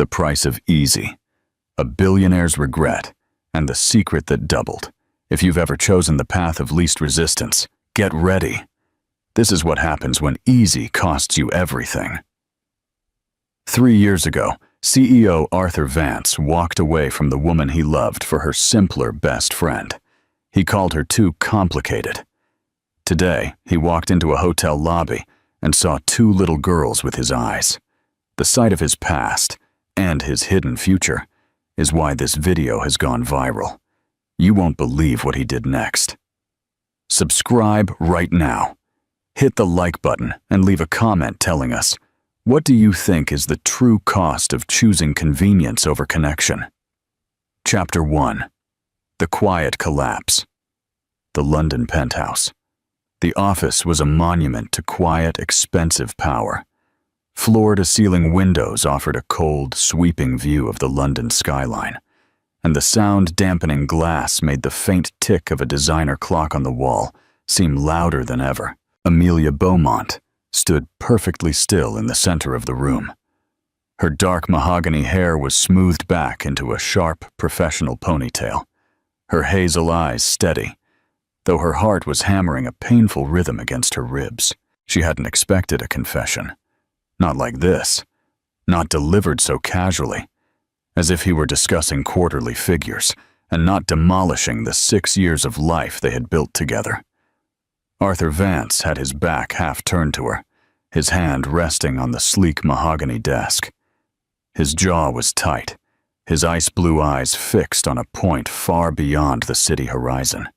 The price of easy, a billionaire's regret, and the secret that doubled. If you've ever chosen the path of least resistance, get ready. This is what happens when easy costs you everything. 3 years ago, CEO Arthur Vance walked away from the woman he loved for her simpler best friend. He called her too complicated. Today, he walked into a hotel lobby and saw 2 little girls with his eyes. The sight of his past, and his hidden future, is why this video has gone viral. You won't believe what he did next. Subscribe right now. Hit the like button and leave a comment telling us, what do you think is the true cost of choosing convenience over connection? Chapter 1. The Quiet Collapse. The London penthouse. The office was a monument to quiet, expensive power. Floor-to-ceiling windows offered a cold, sweeping view of the London skyline, and the sound-dampening glass made the faint tick of a designer clock on the wall seem louder than ever. Amelia Beaumont stood perfectly still in the center of the room. Her dark mahogany hair was smoothed back into a sharp, professional ponytail, her hazel eyes steady, though her heart was hammering a painful rhythm against her ribs. She hadn't expected a confession. Not like this. Not delivered so casually, as if he were discussing quarterly figures and not demolishing the 6 years of life they had built together. Arthur Vance had his back half turned to her, his hand resting on the sleek mahogany desk. His jaw was tight, his ice-blue eyes fixed on a point far beyond the city horizon.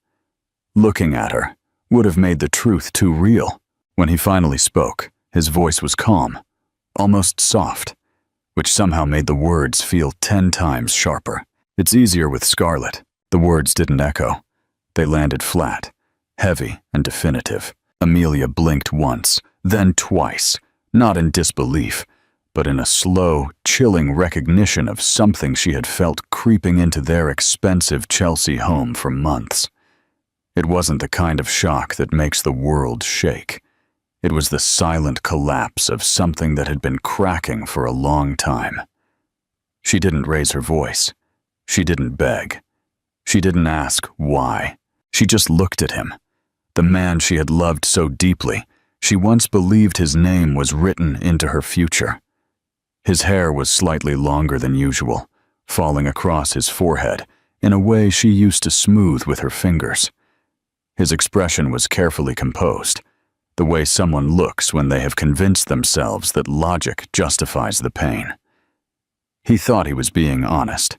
Looking at her would have made the truth too real. When he finally spoke, his voice was calm, almost soft, which somehow made the words feel 10 times sharper. It's easier with Scarlett. The words didn't echo. They landed flat, heavy and definitive. Amelia blinked once, then twice, not in disbelief, but in a slow, chilling recognition of something she had felt creeping into their expensive Chelsea home for months. It wasn't the kind of shock that makes the world shake. It was the silent collapse of something that had been cracking for a long time. She didn't raise her voice. She didn't beg. She didn't ask why. She just looked at him. The man she had loved so deeply, she once believed his name was written into her future. His hair was slightly longer than usual, falling across his forehead in a way she used to smooth with her fingers. His expression was carefully composed, the way someone looks when they have convinced themselves that logic justifies the pain. He thought he was being honest.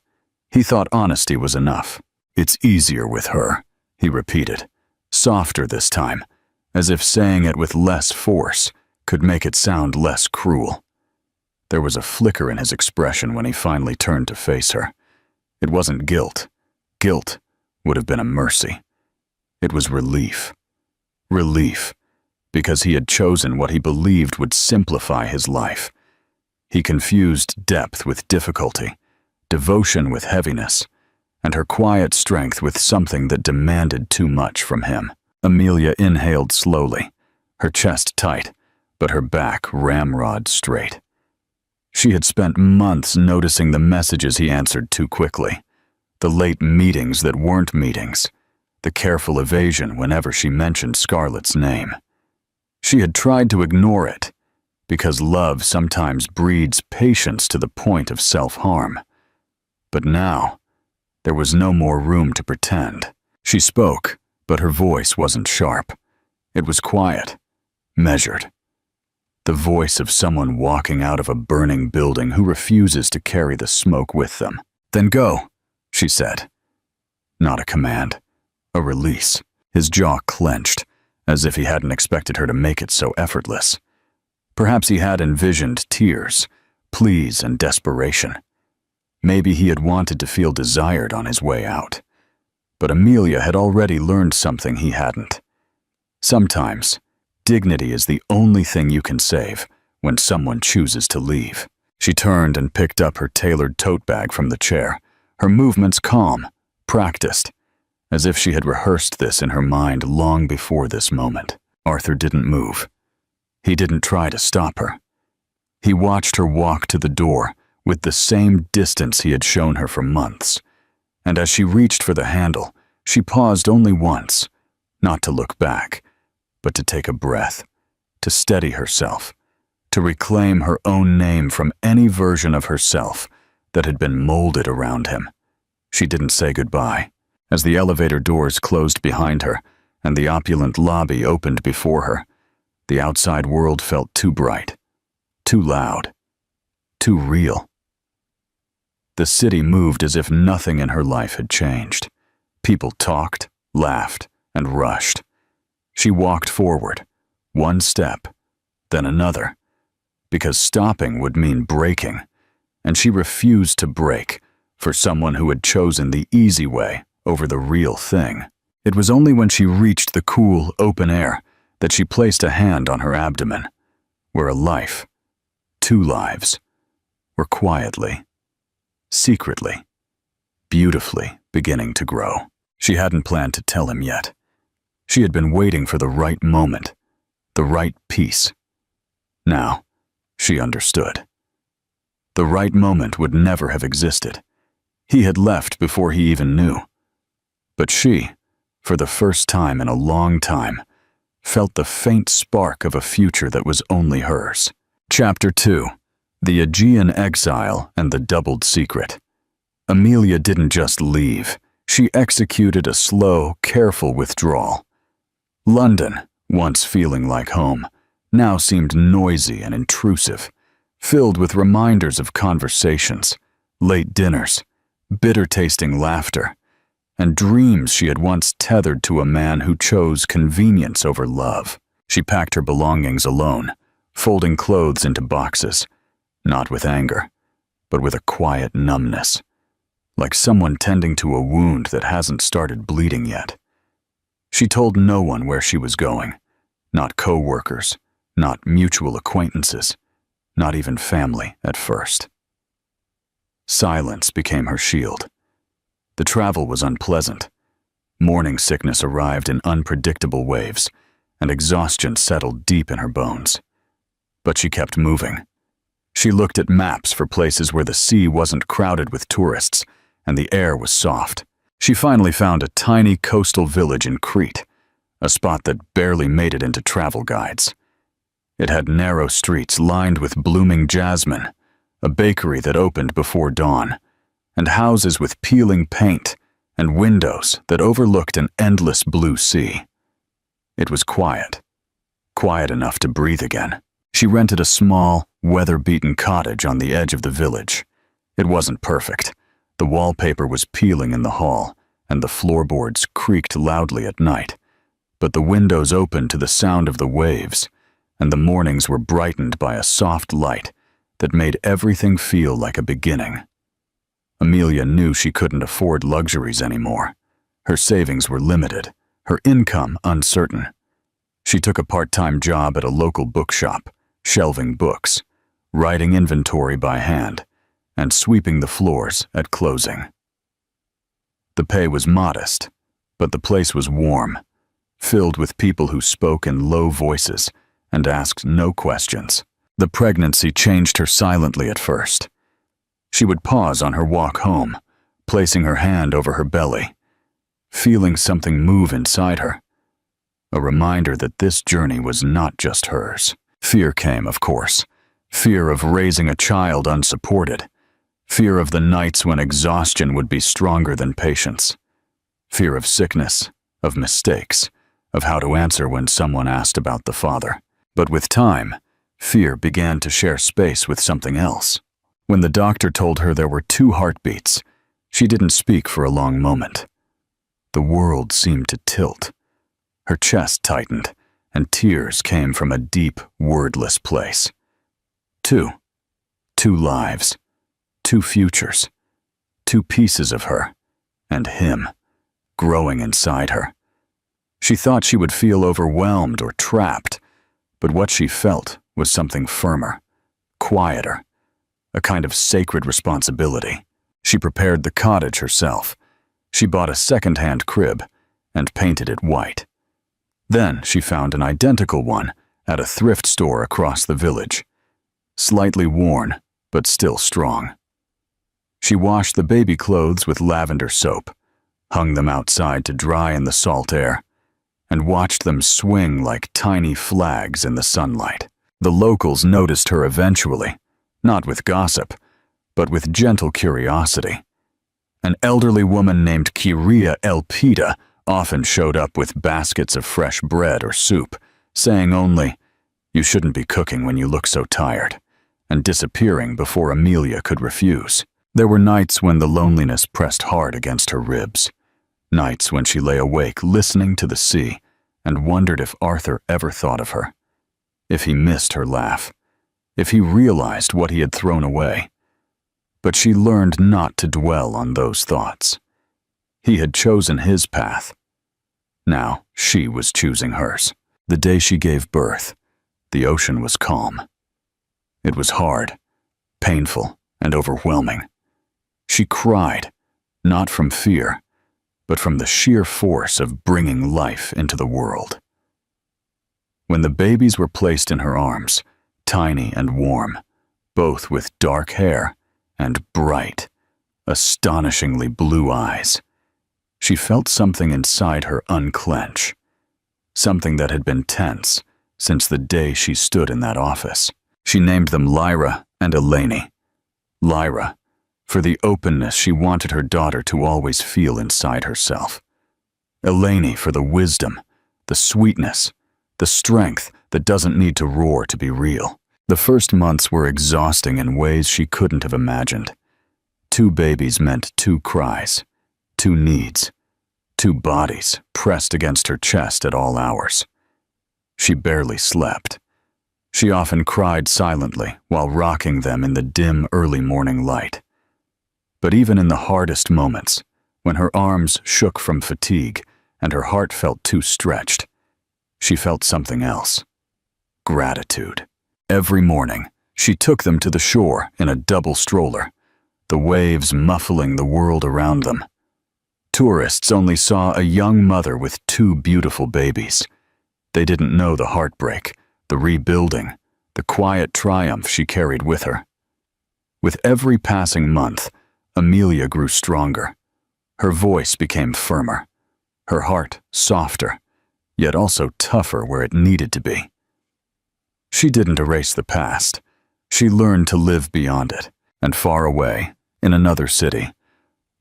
He thought honesty was enough. "It's easier with her," he repeated, softer this time, as if saying it with less force could make it sound less cruel. There was a flicker in his expression when he finally turned to face her. It wasn't guilt. Guilt would have been a mercy. It was relief. Relief, because he had chosen what he believed would simplify his life. He confused depth with difficulty, devotion with heaviness, and her quiet strength with something that demanded too much from him. Amelia inhaled slowly, her chest tight, but her back ramrod straight. She had spent months noticing the messages he answered too quickly, the late meetings that weren't meetings, the careful evasion whenever she mentioned Scarlett's name. She had tried to ignore it, because love sometimes breeds patience to the point of self-harm. But now, there was no more room to pretend. She spoke, but her voice wasn't sharp. It was quiet, measured. The voice of someone walking out of a burning building who refuses to carry the smoke with them. "Then go," she said. Not a command, a release. His jaw clenched, as if he hadn't expected her to make it so effortless. Perhaps he had envisioned tears, pleas, and desperation. Maybe he had wanted to feel desired on his way out. But Amelia had already learned something he hadn't. Sometimes, dignity is the only thing you can save when someone chooses to leave. She turned and picked up her tailored tote bag from the chair, her movements calm, practiced, as if she had rehearsed this in her mind long before this moment. Arthur didn't move. He didn't try to stop her. He watched her walk to the door with the same distance he had shown her for months. And as she reached for the handle, she paused only once, not to look back, but to take a breath, to steady herself, to reclaim her own name from any version of herself that had been molded around him. She didn't say goodbye. As the elevator doors closed behind her and the opulent lobby opened before her, the outside world felt too bright, too loud, too real. The city moved as if nothing in her life had changed. People talked, laughed, and rushed. She walked forward, one step, then another, because stopping would mean breaking, and she refused to break for someone who had chosen the easy way over the real thing. It was only when she reached the cool, open air that she placed a hand on her abdomen, where a life, two lives, were quietly, secretly, beautifully beginning to grow. She hadn't planned to tell him yet. She had been waiting for the right moment, the right piece. Now, she understood. The right moment would never have existed. He had left before he even knew. But she, for the first time in a long time, felt the faint spark of a future that was only hers. Chapter 2. The Aegean Exile and the Doubled Secret. Amelia didn't just leave. She executed a slow, careful withdrawal. London, once feeling like home, now seemed noisy and intrusive, filled with reminders of conversations, late dinners, bitter-tasting laughter, and dreams she had once tethered to a man who chose convenience over love. She packed her belongings alone, folding clothes into boxes, not with anger, but with a quiet numbness, like someone tending to a wound that hasn't started bleeding yet. She told no one where she was going, not co-workers, not mutual acquaintances, not even family at first. Silence became her shield. The travel was unpleasant. Morning sickness arrived in unpredictable waves, and exhaustion settled deep in her bones. But she kept moving. She looked at maps for places where the sea wasn't crowded with tourists, and the air was soft. She finally found a tiny coastal village in Crete, a spot that barely made it into travel guides. It had narrow streets lined with blooming jasmine, a bakery that opened before dawn, and houses with peeling paint and windows that overlooked an endless blue sea. It was quiet enough to breathe again. She rented a small, weather-beaten cottage on the edge of the village. It wasn't perfect. The wallpaper was peeling in the hall, and the floorboards creaked loudly at night, but the windows opened to the sound of the waves, and the mornings were brightened by a soft light that made everything feel like a beginning. Amelia knew she couldn't afford luxuries anymore. Her savings were limited, her income uncertain. She took a part-time job at a local bookshop, shelving books, writing inventory by hand, and sweeping the floors at closing. The pay was modest, but the place was warm, filled with people who spoke in low voices and asked no questions. The pregnancy changed her silently at first. She would pause on her walk home, placing her hand over her belly, feeling something move inside her, a reminder that this journey was not just hers. Fear came, of course, fear of raising a child unsupported, fear of the nights when exhaustion would be stronger than patience, fear of sickness, of mistakes, of how to answer when someone asked about the father. But with time, fear began to share space with something else. When the doctor told her there were 2 heartbeats, she didn't speak for a long moment. The world seemed to tilt. Her chest tightened, and tears came from a deep, wordless place. 2 lives, 2 futures, 2 pieces of her, and him, growing inside her. She thought she would feel overwhelmed or trapped, but what she felt was something firmer, quieter, a kind of sacred responsibility. She prepared the cottage herself. She bought a second-hand crib and painted it white. Then she found an identical one at a thrift store across the village. Slightly worn, but still strong. She washed the baby clothes with lavender soap, hung them outside to dry in the salt air, and watched them swing like tiny flags in the sunlight. The locals noticed her eventually, not with gossip, but with gentle curiosity. An elderly woman named Kyria Elpida often showed up with baskets of fresh bread or soup, saying only, "You shouldn't be cooking when you look so tired," and disappearing before Amelia could refuse. There were nights when the loneliness pressed hard against her ribs, nights when she lay awake listening to the sea and wondered if Arthur ever thought of her, if he missed her laugh, if he realized what he had thrown away. But she learned not to dwell on those thoughts. He had chosen his path. Now she was choosing hers. The day she gave birth, the ocean was calm. It was hard, painful, and overwhelming. She cried, not from fear, but from the sheer force of bringing life into the world. When the babies were placed in her arms, tiny and warm, both with dark hair and bright, astonishingly blue eyes, she felt something inside her unclench, something that had been tense since the day she stood in that office. She named them Lyra and Eleni. Lyra, for the openness she wanted her daughter to always feel inside herself. Eleni for the wisdom, the sweetness, the strength that doesn't need to roar to be real. The first months were exhausting in ways she couldn't have imagined. 2 babies meant 2 cries, 2 needs, 2 bodies pressed against her chest at all hours. She barely slept. She often cried silently while rocking them in the dim early morning light. But even in the hardest moments, when her arms shook from fatigue and her heart felt too stretched, she felt something else: gratitude. Every morning, she took them to the shore in a double stroller, the waves muffling the world around them. Tourists only saw a young mother with 2 beautiful babies. They didn't know the heartbreak, the rebuilding, the quiet triumph she carried with her. With every passing month, Amelia grew stronger. Her voice became firmer, her heart softer, yet also tougher where it needed to be. She didn't erase the past. She learned to live beyond it, and far away, in another city,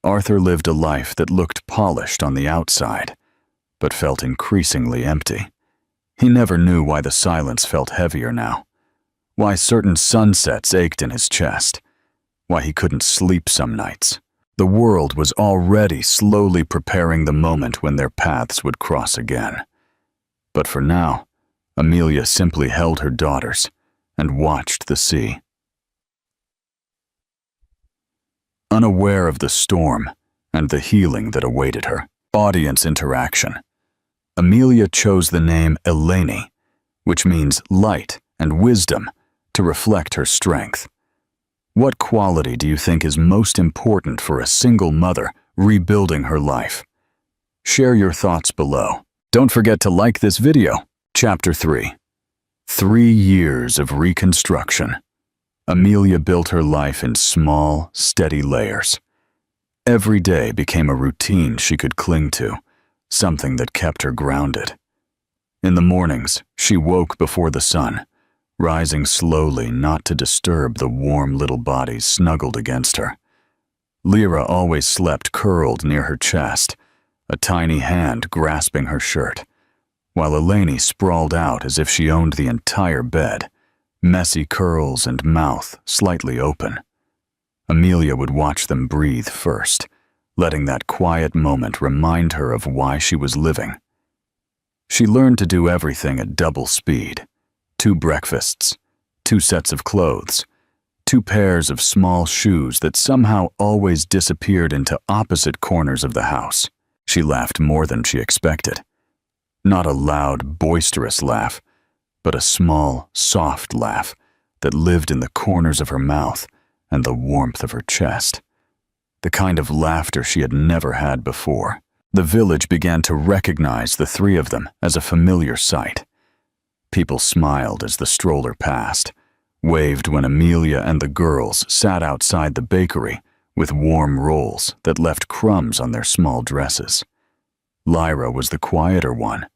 Arthur lived a life that looked polished on the outside, but felt increasingly empty. He never knew why the silence felt heavier now, why certain sunsets ached in his chest, why he couldn't sleep some nights. The world was already slowly preparing the moment when their paths would cross again. But for now, Amelia simply held her daughters and watched the sea. Unaware of the storm and the healing that awaited her. Audience interaction. Amelia chose the name Eleni, which means light and wisdom, to reflect her strength. What quality do you think is most important for a single mother rebuilding her life? Share your thoughts below. Don't forget to like this video. Chapter 3. 3 years of reconstruction. Amelia built her life in small, steady layers. Every day became a routine she could cling to, something that kept her grounded. In the mornings, she woke before the sun, rising slowly not to disturb the warm little bodies snuggled against her. Lyra always slept curled near her chest, a tiny hand grasping her shirt, while Eleni sprawled out as if she owned the entire bed, messy curls and mouth slightly open. Amelia would watch them breathe first, letting that quiet moment remind her of why she was living. She learned to do everything at double speed: 2 breakfasts, 2 sets of clothes, 2 pairs of small shoes that somehow always disappeared into opposite corners of the house. She laughed more than she expected. Not a loud, boisterous laugh, but a small, soft laugh that lived in the corners of her mouth and the warmth of her chest. The kind of laughter she had never had before. The village began to recognize the 3 of them as a familiar sight. People smiled as the stroller passed, waved when Amelia and the girls sat outside the bakery with warm rolls that left crumbs on their small dresses. Lyra was the quieter one,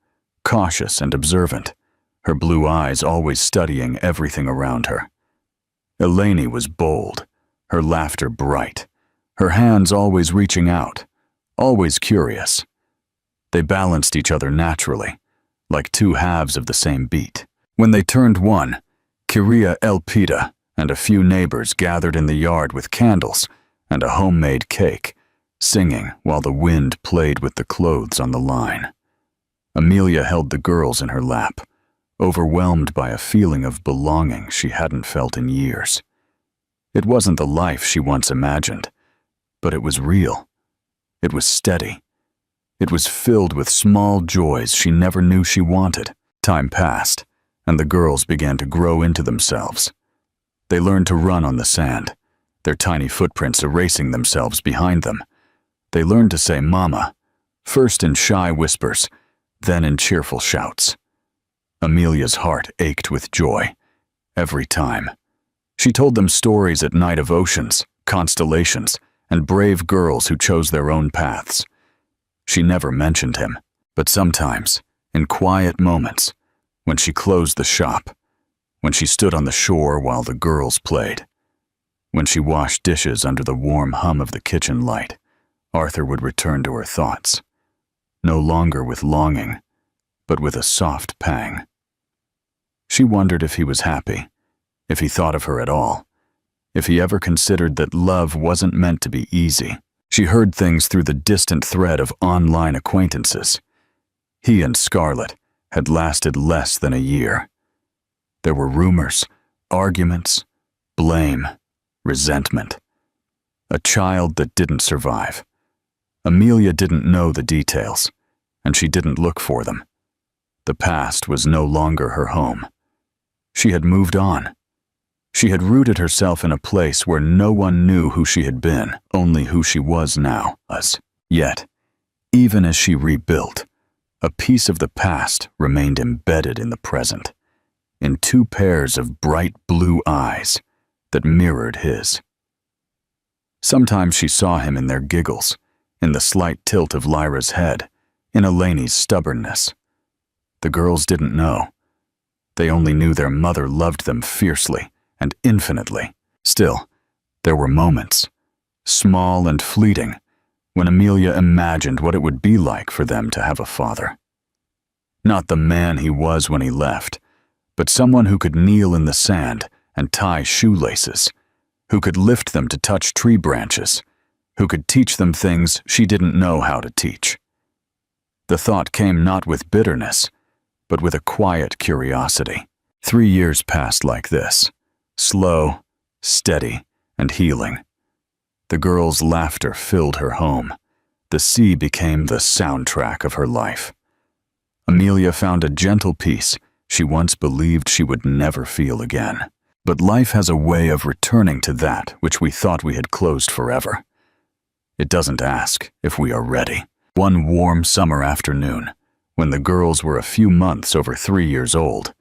cautious and observant, her blue eyes always studying everything around her. Eleni was bold, her laughter bright, her hands always reaching out, always curious. They balanced each other naturally, like two halves of the same beat. When they turned one, Kyria Elpida and a few neighbors gathered in the yard with candles and a homemade cake, singing while the wind played with the clothes on the line. Amelia held the girls in her lap, overwhelmed by a feeling of belonging she hadn't felt in years. It wasn't the life she once imagined, but it was real. It was steady. It was filled with small joys she never knew she wanted. Time passed, and the girls began to grow into themselves. They learned to run on the sand, their tiny footprints erasing themselves behind them. They learned to say "Mama," first in shy whispers, then in cheerful shouts. Amelia's heart ached with joy every time. She told them stories at night of oceans, constellations, and brave girls who chose their own paths. She never mentioned him, but sometimes, in quiet moments, when she closed the shop, when she stood on the shore while the girls played, when she washed dishes under the warm hum of the kitchen light, Arthur would return to her thoughts, no longer with longing, but with a soft pang. She wondered if he was happy, if he thought of her at all, if he ever considered that love wasn't meant to be easy. She heard things through the distant thread of online acquaintances. He and Scarlett had lasted less than a year. There were rumors, arguments, blame, resentment. A child that didn't survive. Amelia didn't know the details, and she didn't look for them. The past was no longer her home. She had moved on. She had rooted herself in a place where no one knew who she had been, only who she was now. Yet, even as she rebuilt, a piece of the past remained embedded in the present, in two pairs of bright blue eyes that mirrored his. Sometimes she saw him in their giggles, in the slight tilt of Lyra's head, in Eleni's stubbornness. The girls didn't know. They only knew their mother loved them fiercely and infinitely. Still, there were moments, small and fleeting, when Amelia imagined what it would be like for them to have a father. Not the man he was when he left, but someone who could kneel in the sand and tie shoelaces, who could lift them to touch tree branches, who could teach them things she didn't know how to teach. The thought came not with bitterness, but with a quiet curiosity. 3 years passed like this, slow, steady, and healing. The girl's laughter filled her home. The sea became the soundtrack of her life. Amelia found a gentle peace she once believed she would never feel again. But life has a way of returning to that which we thought we had closed forever. It doesn't ask if we are ready. One warm summer afternoon, when the girls were a few months over 3 years old,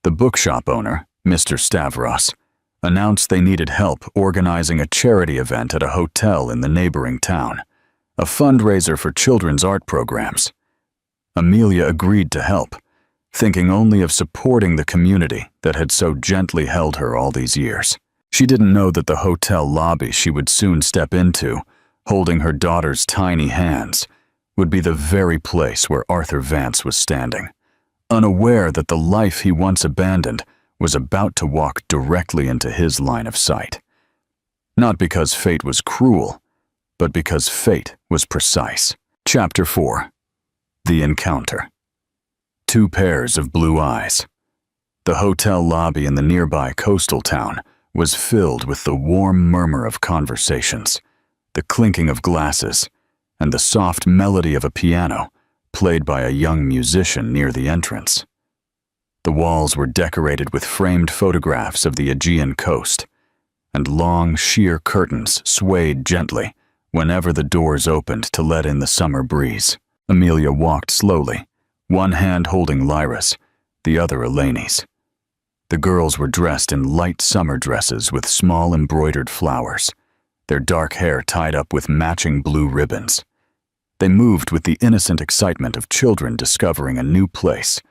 the bookshop owner, Mr. Stavros, announced they needed help organizing a charity event at a hotel in the neighboring town, a fundraiser for children's art programs. Amelia agreed to help, thinking only of supporting the community that had so gently held her all these years. She didn't know that the hotel lobby she would soon step into, holding her daughter's tiny hands, would be the very place where Arthur Vance was standing, unaware that the life he once abandoned was about to walk directly into his line of sight. Not because fate was cruel, but because fate was precise. Chapter 4. The Encounter. 2 pairs of blue eyes. The hotel lobby in the nearby coastal town was filled with the warm murmur of conversations, the clinking of glasses, and the soft melody of a piano played by a young musician near the entrance. The walls were decorated with framed photographs of the Aegean coast, and long, sheer curtains swayed gently whenever the doors opened to let in the summer breeze. Amelia walked slowly, one hand holding Lyra's, the other Eleni's. The girls were dressed in light summer dresses with small embroidered flowers, their dark hair tied up with matching blue ribbons. They moved with the innocent excitement of children discovering a new place,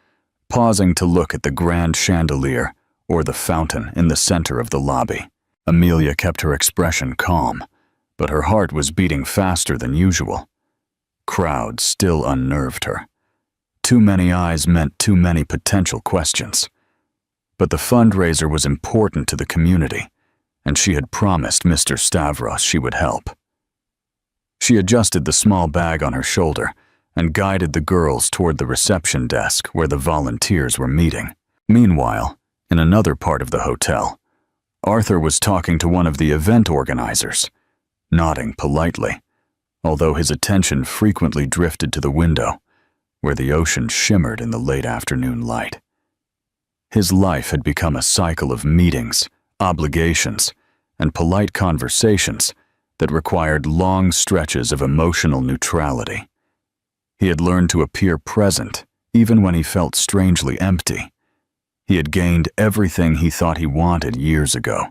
pausing to look at the grand chandelier or the fountain in the center of the lobby. Amelia kept her expression calm, but her heart was beating faster than usual. Crowds still unnerved her. Too many eyes meant too many potential questions. But the fundraiser was important to the community, and she had promised Mr. Stavros she would help. She adjusted the small bag on her shoulder and guided the girls toward the reception desk where the volunteers were meeting. Meanwhile, in another part of the hotel, Arthur was talking to one of the event organizers, nodding politely, although his attention frequently drifted to the window, where the ocean shimmered in the late afternoon light. His life had become a cycle of meetings, obligations, and polite conversations that required long stretches of emotional neutrality. He had learned to appear present even when he felt strangely empty. He had gained everything he thought he wanted years ago: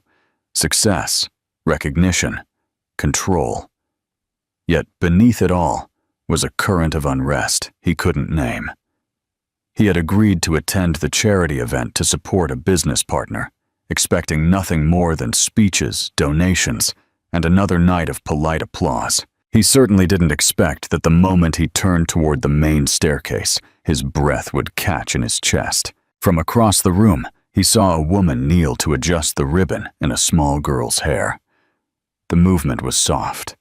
success, recognition, control. Yet beneath it all was a current of unrest he couldn't name. He had agreed to attend the charity event to support a business partner, expecting nothing more than speeches, donations, and another night of polite applause. He certainly didn't expect that the moment he turned toward the main staircase, his breath would catch in his chest. From across the room, he saw a woman kneel to adjust the ribbon in a small girl's hair. The movement was soft,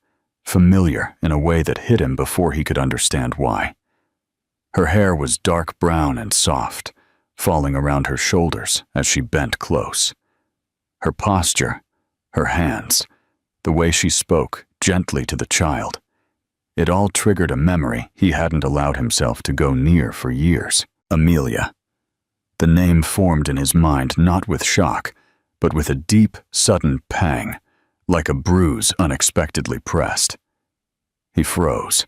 familiar in a way that hit him before he could understand why. Her hair was dark brown and soft, falling around her shoulders as she bent close. Her posture, her hands, the way she spoke gently to the child, it all triggered a memory he hadn't allowed himself to go near for years. Amelia. The name formed in his mind not with shock, but with a deep, sudden pang, like a bruise unexpectedly pressed. He froze.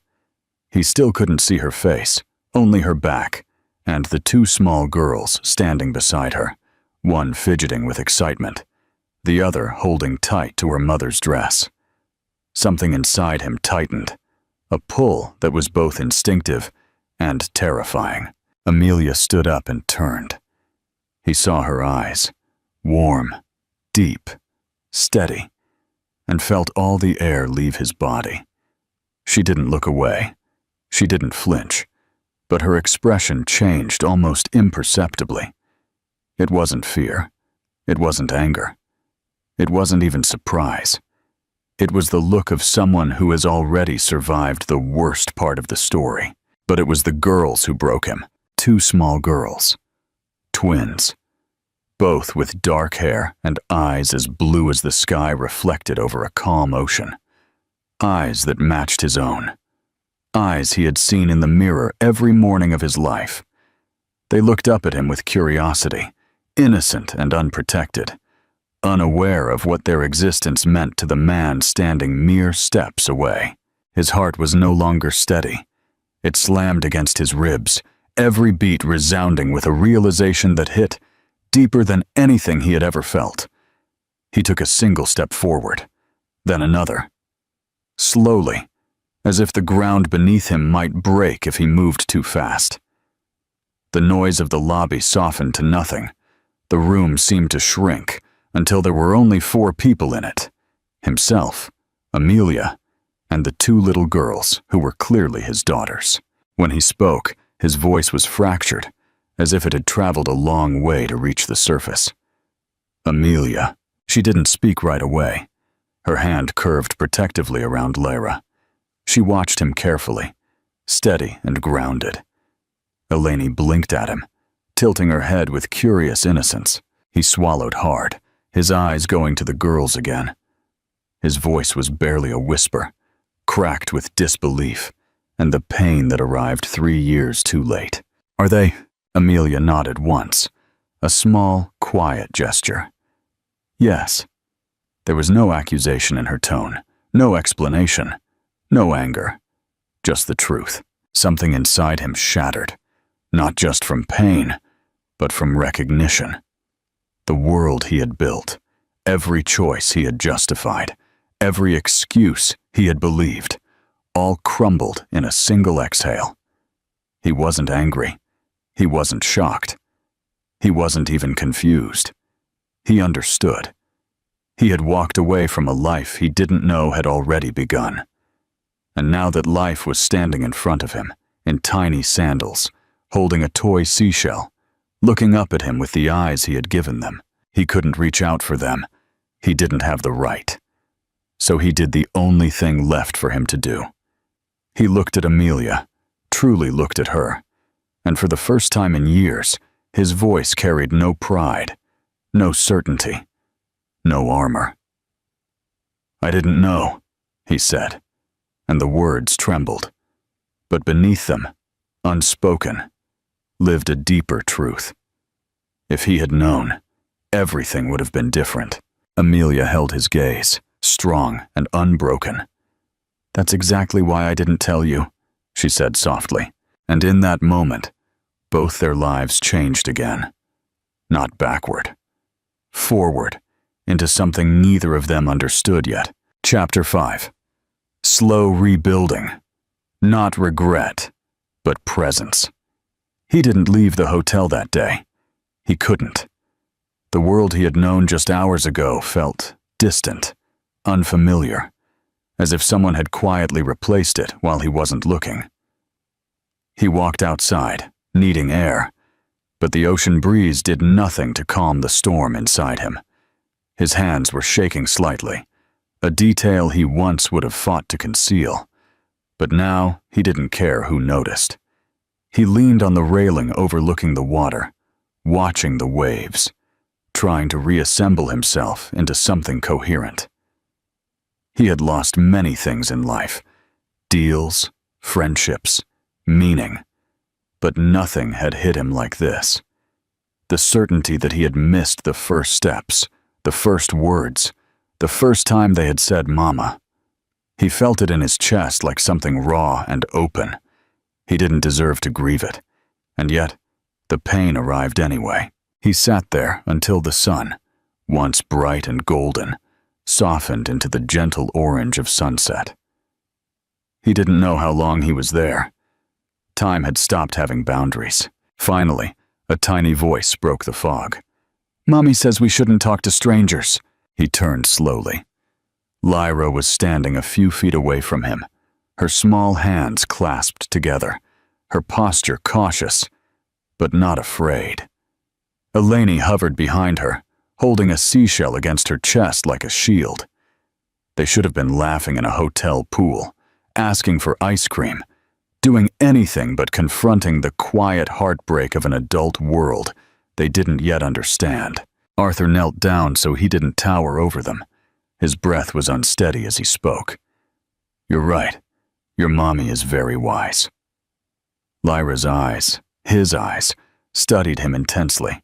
He still couldn't see her face, only her back, and the two small girls standing beside her, one fidgeting with excitement, the other holding tight to her mother's dress. Something inside him tightened, a pull that was both instinctive and terrifying. Amelia stood up and turned. He saw her eyes, warm, deep, steady, and felt all the air leave his body. She didn't look away. She didn't flinch, but her expression changed almost imperceptibly. It wasn't fear. It wasn't anger. It wasn't even surprise. It was the look of someone who has already survived the worst part of the story. But it was the girls who broke him. Two small girls. Twins. Both with dark hair and eyes as blue as the sky reflected over a calm ocean. Eyes that matched his own. Eyes he had seen in the mirror every morning of his life. They looked up at him with curiosity, innocent and unprotected, unaware of what their existence meant to the man standing mere steps away. His heart was no longer steady. It slammed against his ribs, every beat resounding with a realization that hit deeper than anything he had ever felt. He took a single step forward, then another. Slowly, as if the ground beneath him might break if he moved too fast. The noise of the lobby softened to nothing. The room seemed to shrink until there were only 4 people in it: himself, Amelia, and the 2 little girls who were clearly his daughters. When he spoke, his voice was fractured, as if it had traveled a long way to reach the surface. Amelia. She didn't speak right away. Her hand curved protectively around Lyra. She watched him carefully, steady and grounded. Eleni blinked at him, tilting her head with curious innocence. He swallowed hard, his eyes going to the girls again. His voice was barely a whisper, cracked with disbelief and the pain that arrived 3 years too late. "Are they?" Amelia nodded once, a small, quiet gesture. "Yes." There was no accusation in her tone, no explanation, no anger, just the truth. Something inside him shattered, not just from pain, but from recognition. The world he had built, every choice he had justified, every excuse he had believed, all crumbled in a single exhale. He wasn't angry. He wasn't shocked. He wasn't even confused. He understood. He had walked away from a life he didn't know had already begun. And now that life was standing in front of him, in tiny sandals, holding a toy seashell, looking up at him with the eyes he had given them, he couldn't reach out for them. He didn't have the right. So he did the only thing left for him to do. He looked at Amelia, truly looked at her, and for the first time in years, his voice carried no pride, no certainty, no armor. "I didn't know," he said, and the words trembled. But beneath them, unspoken, lived a deeper truth. If he had known, everything would have been different. Amelia held his gaze, strong and unbroken. "That's exactly why I didn't tell you," she said softly, and in that moment, both their lives changed again. Not backward. Forward, into something neither of them understood yet. Chapter 5. Slow rebuilding. Not regret, but presence. He didn't leave the hotel that day. He couldn't. The world he had known just hours ago felt distant, unfamiliar, as if someone had quietly replaced it while he wasn't looking. He walked outside, needing air, but the ocean breeze did nothing to calm the storm inside him. His hands were shaking slightly, a detail he once would have fought to conceal, but now he didn't care who noticed. He leaned on the railing overlooking the water, watching the waves, trying to reassemble himself into something coherent. He had lost many things in life, deals, friendships, meaning, but nothing had hit him like this. The certainty that he had missed the first steps, the first words, the first time they had said "Mama." He felt it in his chest like something raw and open. He didn't deserve to grieve it, and yet the pain arrived anyway. He sat there until the sun, once bright and golden, softened into the gentle orange of sunset. He didn't know how long he was there. Time had stopped having boundaries. Finally, a tiny voice broke the fog. "Mommy says we shouldn't talk to strangers." He turned slowly. Lyra was standing a few feet away from him, her small hands clasped together, her posture cautious, but not afraid. Eleni hovered behind her, holding a seashell against her chest like a shield. They should have been laughing in a hotel pool, asking for ice cream, doing anything but confronting the quiet heartbreak of an adult world they didn't yet understand. Arthur knelt down so he didn't tower over them. His breath was unsteady as he spoke. "You're right. Your mommy is very wise." Lyra's eyes, his eyes, studied him intensely.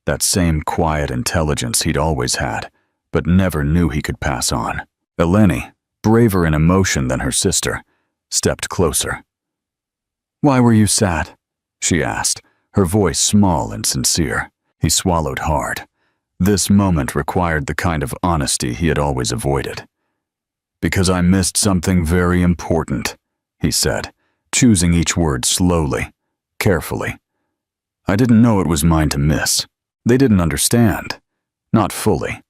That same quiet intelligence he'd always had, but never knew he could pass on. Eleni, braver in emotion than her sister, stepped closer. "Why were you sad?" she asked, her voice small and sincere. He swallowed hard. This moment required the kind of honesty he had always avoided. "Because I missed something very important," he said, choosing each word slowly, carefully. "I didn't know it was mine to miss. They didn't understand. Not fully.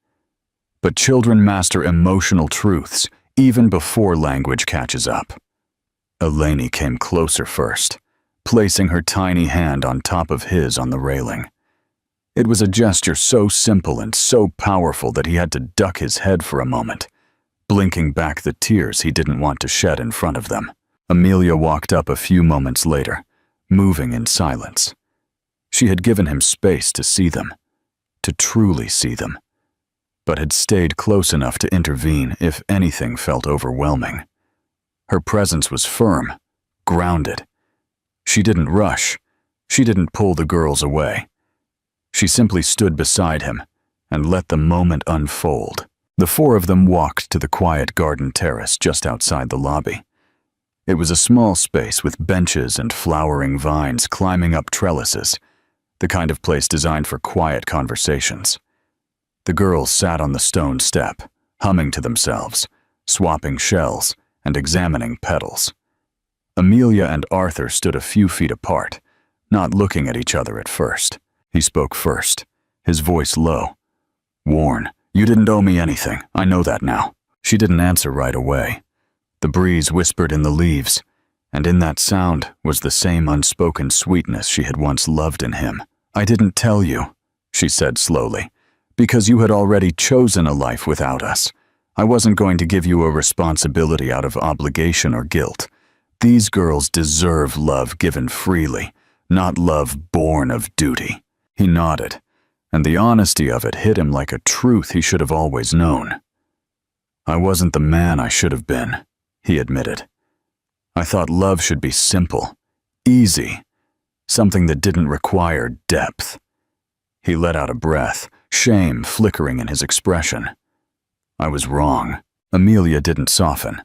But children master emotional truths even before language catches up." Eleni came closer first, placing her tiny hand on top of his on the railing. It was a gesture so simple and so powerful that he had to duck his head for a moment, blinking back the tears he didn't want to shed in front of them. Amelia walked up a few moments later, moving in silence. She had given him space to see them, to truly see them, but had stayed close enough to intervene if anything felt overwhelming. Her presence was firm, grounded. She didn't rush. She didn't pull the girls away. She simply stood beside him and let the moment unfold. The four of them walked to the quiet garden terrace just outside the lobby. It was a small space with benches and flowering vines climbing up trellises. the kind of place designed for quiet conversations. The girls sat on the stone step, humming to themselves, swapping shells, and examining petals. Amelia and Arthur stood a few feet apart, not looking at each other at first. He spoke first, his voice low. "Warren, you didn't owe me anything. I know that now." She didn't answer right away. The breeze whispered in the leaves, and in that sound was the same unspoken sweetness she had once loved in him. "I didn't tell you," she said slowly, "because you had already chosen a life without us. I wasn't going to give you a responsibility out of obligation or guilt. These girls deserve love given freely, not love born of duty." He nodded, and the honesty of it hit him like a truth he should have always known. "I wasn't the man I should have been," he admitted. "I thought love should be simple, easy, something that didn't require depth." He let out a breath, shame flickering in his expression. "I was wrong." Amelia didn't soften,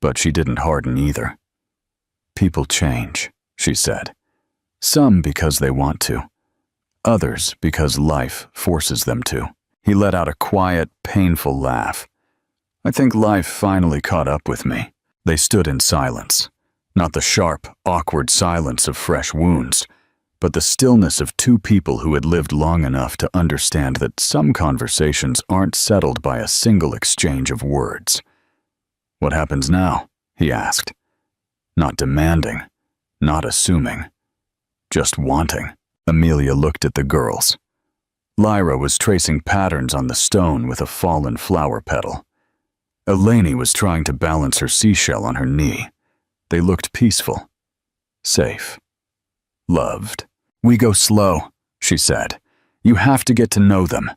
but she didn't harden either. "People change," she said. "Some because they want to, others because life forces them to." He let out a quiet, painful laugh. "I think life finally caught up with me." They stood in silence, not the sharp, awkward silence of fresh wounds, but the stillness of two people who had lived long enough to understand that some conversations aren't settled by a single exchange of words. "What happens now?" he asked. Not demanding, not assuming, just wanting. Amelia looked at the girls. Lyra was tracing patterns on the stone with a fallen flower petal. Eleni was trying to balance her seashell on her knee. They looked peaceful, safe, loved. "We go slow," she said. "You have to get to know them.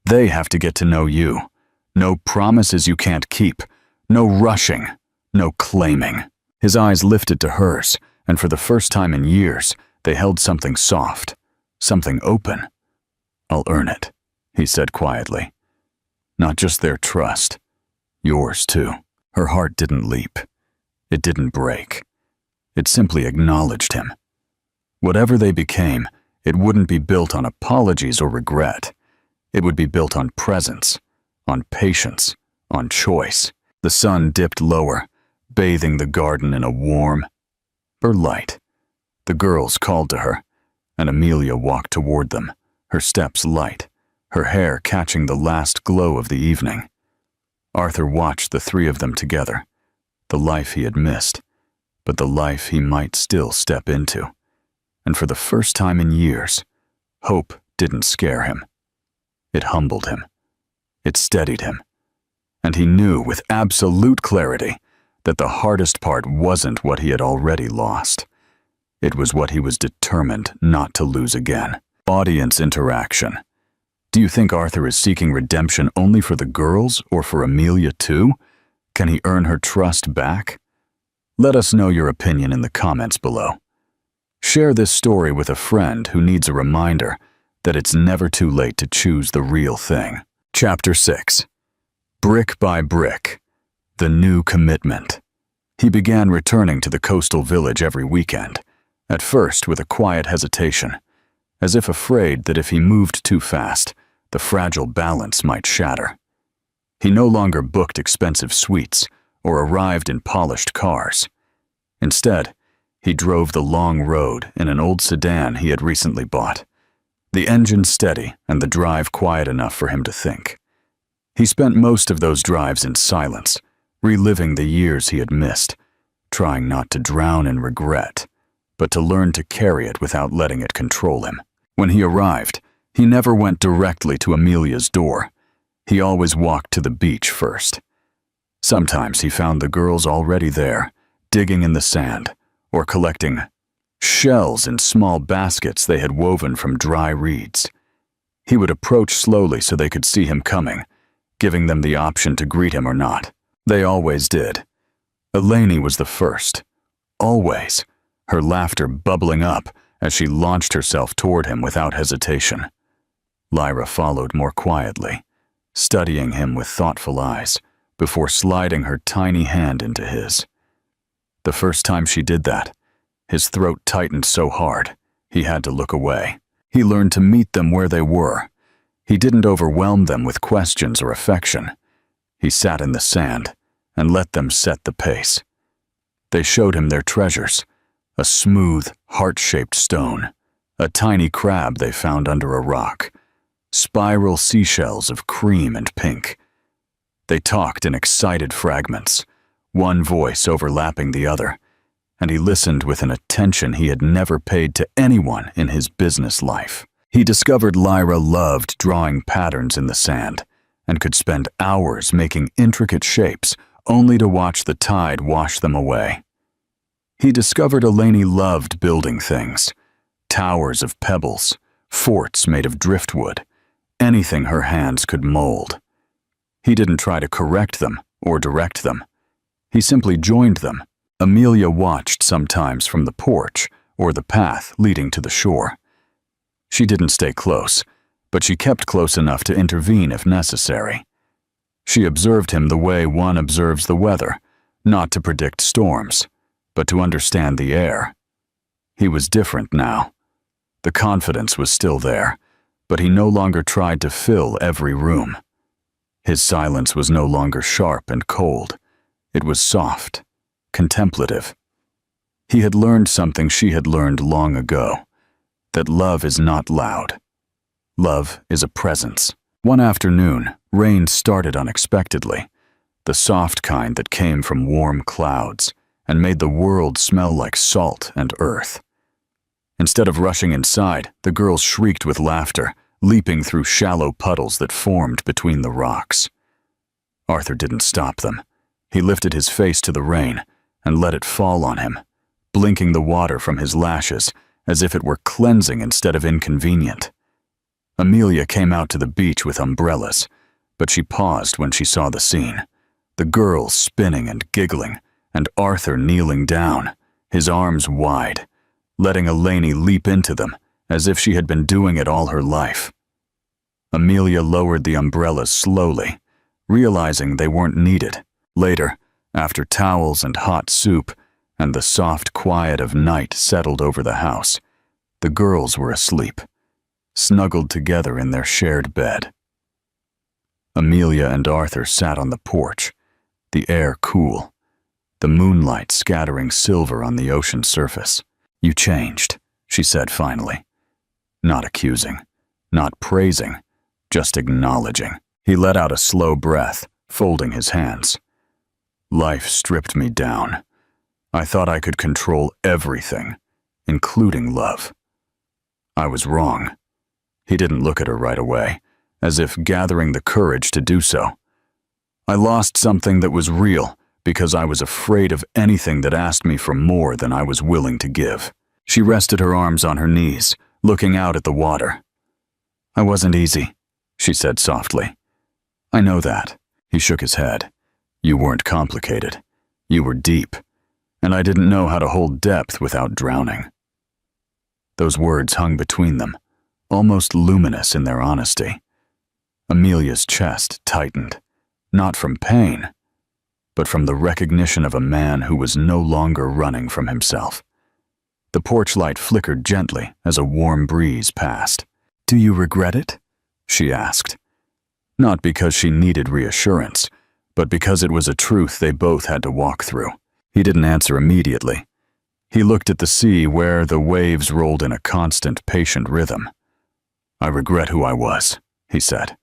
They have to get to know you. No promises you can't keep. No rushing. No claiming." His eyes lifted to hers, and for the first time in years, they held something soft, something open. "I'll earn it," he said quietly. "Not just their trust, yours too." Her heart didn't leap. It didn't break. It simply acknowledged him. Whatever they became, it wouldn't be built on apologies or regret. It would be built on presence, on patience, on choice. The sun dipped lower, bathing the garden in a warm light. The girls called to her, and Amelia walked toward them, her steps light, her hair catching the last glow of the evening. Arthur watched the three of them together, the life he had missed, but the life he might still step into. And for the first time in years, hope didn't scare him. It humbled him. It steadied him. And he knew with absolute clarity that the hardest part wasn't what he had already lost. It was what he was determined not to lose again. Audience interaction. Do you think Arthur is seeking redemption only for the girls or for Amelia too? Can he earn her trust back? Let us know your opinion in the comments below. Share this story with a friend who needs a reminder that it's never too late to choose the real thing. Chapter 6. Brick by brick. The new commitment. He began returning to the coastal village every weekend, at first with a quiet hesitation, as if afraid that if he moved too fast, the fragile balance might shatter. He no longer booked expensive suites or arrived in polished cars. Instead, he drove the long road in an old sedan he had recently bought, the engine steady and the drive quiet enough for him to think. He spent most of those drives in silence, reliving the years he had missed, trying not to drown in regret, but to learn to carry it without letting it control him. When he arrived, he never went directly to Amelia's door. He always walked to the beach first. Sometimes he found the girls already there, digging in the sand, or collecting shells in small baskets they had woven from dry reeds. He would approach slowly so they could see him coming, giving them the option to greet him or not. They always did. Eleni was the first. Always, her laughter bubbling up as she launched herself toward him without hesitation. Lyra followed more quietly, studying him with thoughtful eyes before sliding her tiny hand into his. The first time she did that, his throat tightened so hard, he had to look away. He learned to meet them where they were. He didn't overwhelm them with questions or affection. He sat in the sand and let them set the pace. They showed him their treasures, a smooth, heart-shaped stone, a tiny crab they found under a rock, spiral seashells of cream and pink. They talked in excited fragments, one voice overlapping the other, and he listened with an attention he had never paid to anyone in his business life. He discovered Lyra loved drawing patterns in the sand and could spend hours making intricate shapes only to watch the tide wash them away. He discovered Eleni loved building things, towers of pebbles, forts made of driftwood, anything her hands could mold. He didn't try to correct them or direct them. He simply joined them. Amelia watched sometimes from the porch or the path leading to the shore. She didn't stay close, but she kept close enough to intervene if necessary. She observed him the way one observes the weather, not to predict storms, but to understand the air. He was different now. The confidence was still there, but he no longer tried to fill every room. His silence was no longer sharp and cold. It was soft, contemplative. He had learned something she had learned long ago, that love is not loud. Love is a presence. One afternoon, rain started unexpectedly, the soft kind that came from warm clouds and made the world smell like salt and earth. Instead of rushing inside, the girls shrieked with laughter, leaping through shallow puddles that formed between the rocks. Arthur didn't stop them. He lifted his face to the rain and let it fall on him, blinking the water from his lashes as if it were cleansing instead of inconvenient. Amelia came out to the beach with umbrellas, but she paused when she saw the scene. The girls spinning and giggling, and Arthur kneeling down, his arms wide, letting Eleni leap into them as if she had been doing it all her life. Amelia lowered the umbrellas slowly, realizing they weren't needed. Later, after towels and hot soup and the soft quiet of night settled over the house, the girls were asleep, snuggled together in their shared bed. Amelia and Arthur sat on the porch, the air cool, the moonlight scattering silver on the ocean surface. "You changed," she said finally. Not accusing, not praising, just acknowledging. He let out a slow breath, folding his hands. "Life stripped me down. I thought I could control everything, including love. I was wrong." He didn't look at her right away, as if gathering the courage to do so. "I lost something that was real because I was afraid of anything that asked me for more than I was willing to give." She rested her arms on her knees, looking out at the water. "I wasn't easy," she said softly. "I know that." He shook his head. "You weren't complicated. You were deep, and I didn't know how to hold depth without drowning." Those words hung between them, almost luminous in their honesty. Amelia's chest tightened, not from pain, but from the recognition of a man who was no longer running from himself. The porch light flickered gently as a warm breeze passed. "Do you regret it?" she asked. Not because she needed reassurance, but because it was a truth they both had to walk through. He didn't answer immediately. He looked at the sea where the waves rolled in a constant, patient rhythm. "I regret who I was," he said,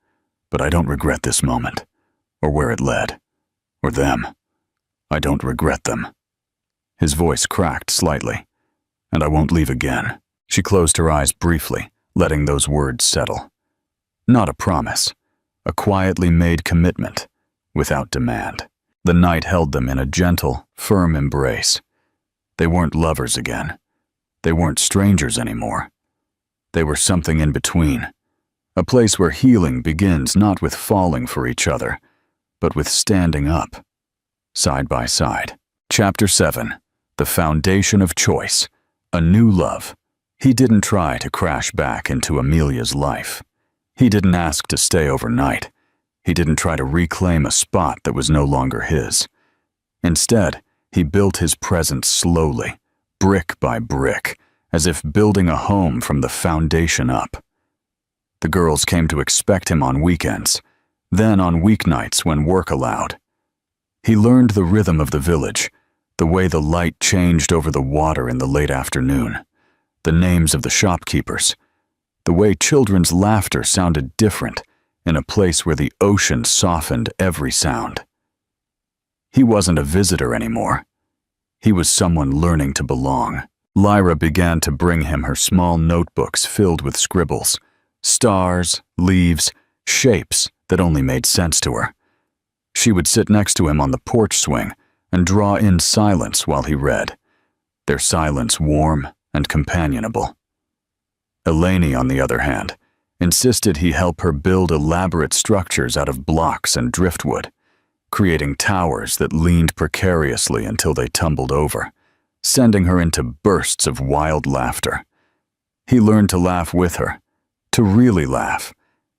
"but I don't regret this moment, or where it led, or them. I don't regret them." His voice cracked slightly. "And I won't leave again." She closed her eyes briefly, letting those words settle. Not a promise, a quietly made commitment, without demand. The night held them in a gentle, firm embrace. They weren't lovers again. They weren't strangers anymore. They were something in between, a place where healing begins not with falling for each other, but with standing up, side by side. Chapter 7. The Foundation of Choice. A New Love. He didn't try to crash back into Amelia's life. He didn't ask to stay overnight. He didn't try to reclaim a spot that was no longer his. Instead, he built his presence slowly, brick by brick, as if building a home from the foundation up. The girls came to expect him on weekends, then on weeknights when work allowed. He learned the rhythm of the village, the way the light changed over the water in the late afternoon, the names of the shopkeepers, the way children's laughter sounded different in a place where the ocean softened every sound. He wasn't a visitor anymore. He was someone learning to belong. Lyra began to bring him her small notebooks filled with scribbles, stars, leaves, shapes that only made sense to her. She would sit next to him on the porch swing and draw in silence while he read, their silence warm and companionable. Eleni, on the other hand, insisted he help her build elaborate structures out of blocks and driftwood, creating towers that leaned precariously until they tumbled over, sending her into bursts of wild laughter. He learned to laugh with her, to really laugh,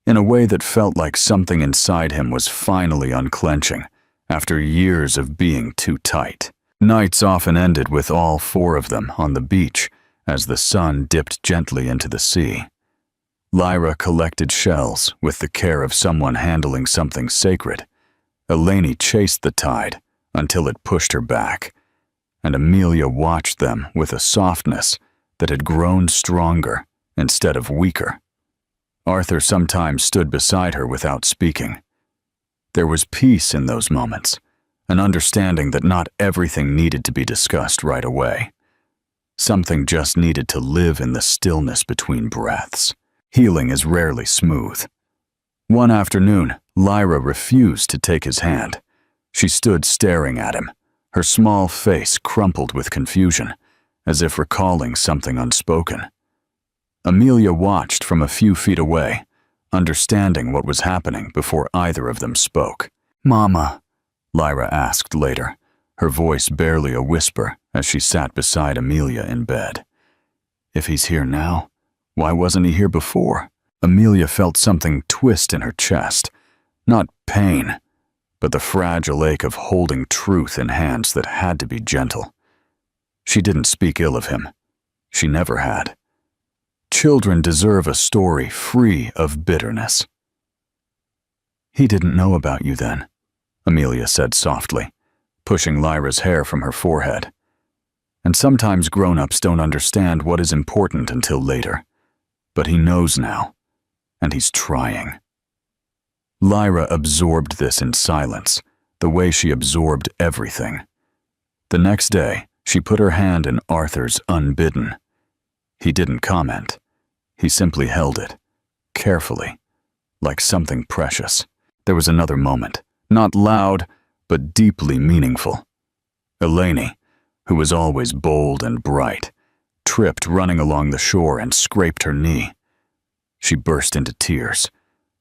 in a way that felt like something inside him was finally unclenching after years of being too tight. Nights often ended with all four of them on the beach as the sun dipped gently into the sea. Lyra collected shells with the care of someone handling something sacred. Eleni chased the tide until it pushed her back, and Amelia watched them with a softness that had grown stronger instead of weaker. Arthur sometimes stood beside her without speaking. There was peace in those moments, an understanding that not everything needed to be discussed right away. Something just needed to live in the stillness between breaths. Healing is rarely smooth. One afternoon, Lyra refused to take his hand. She stood staring at him, her small face crumpled with confusion, as if recalling something unspoken. Amelia watched from a few feet away, understanding what was happening before either of them spoke. "Mama," Lyra asked later, her voice barely a whisper as she sat beside Amelia in bed. "If he's here now, why wasn't he here before?" Amelia felt something twist in her chest, not pain, but the fragile ache of holding truth in hands that had to be gentle. She didn't speak ill of him. She never had. Children deserve a story free of bitterness. "He didn't know about you then," Amelia said softly, pushing Lyra's hair from her forehead. "And sometimes grown-ups don't understand what is important until later. But he knows now, and he's trying." Lyra absorbed this in silence, the way she absorbed everything. The next day, she put her hand in Arthur's unbidden. He didn't comment. He simply held it, carefully, like something precious. There was another moment, not loud, but deeply meaningful. Eleni, who was always bold and bright, tripped running along the shore and scraped her knee. She burst into tears,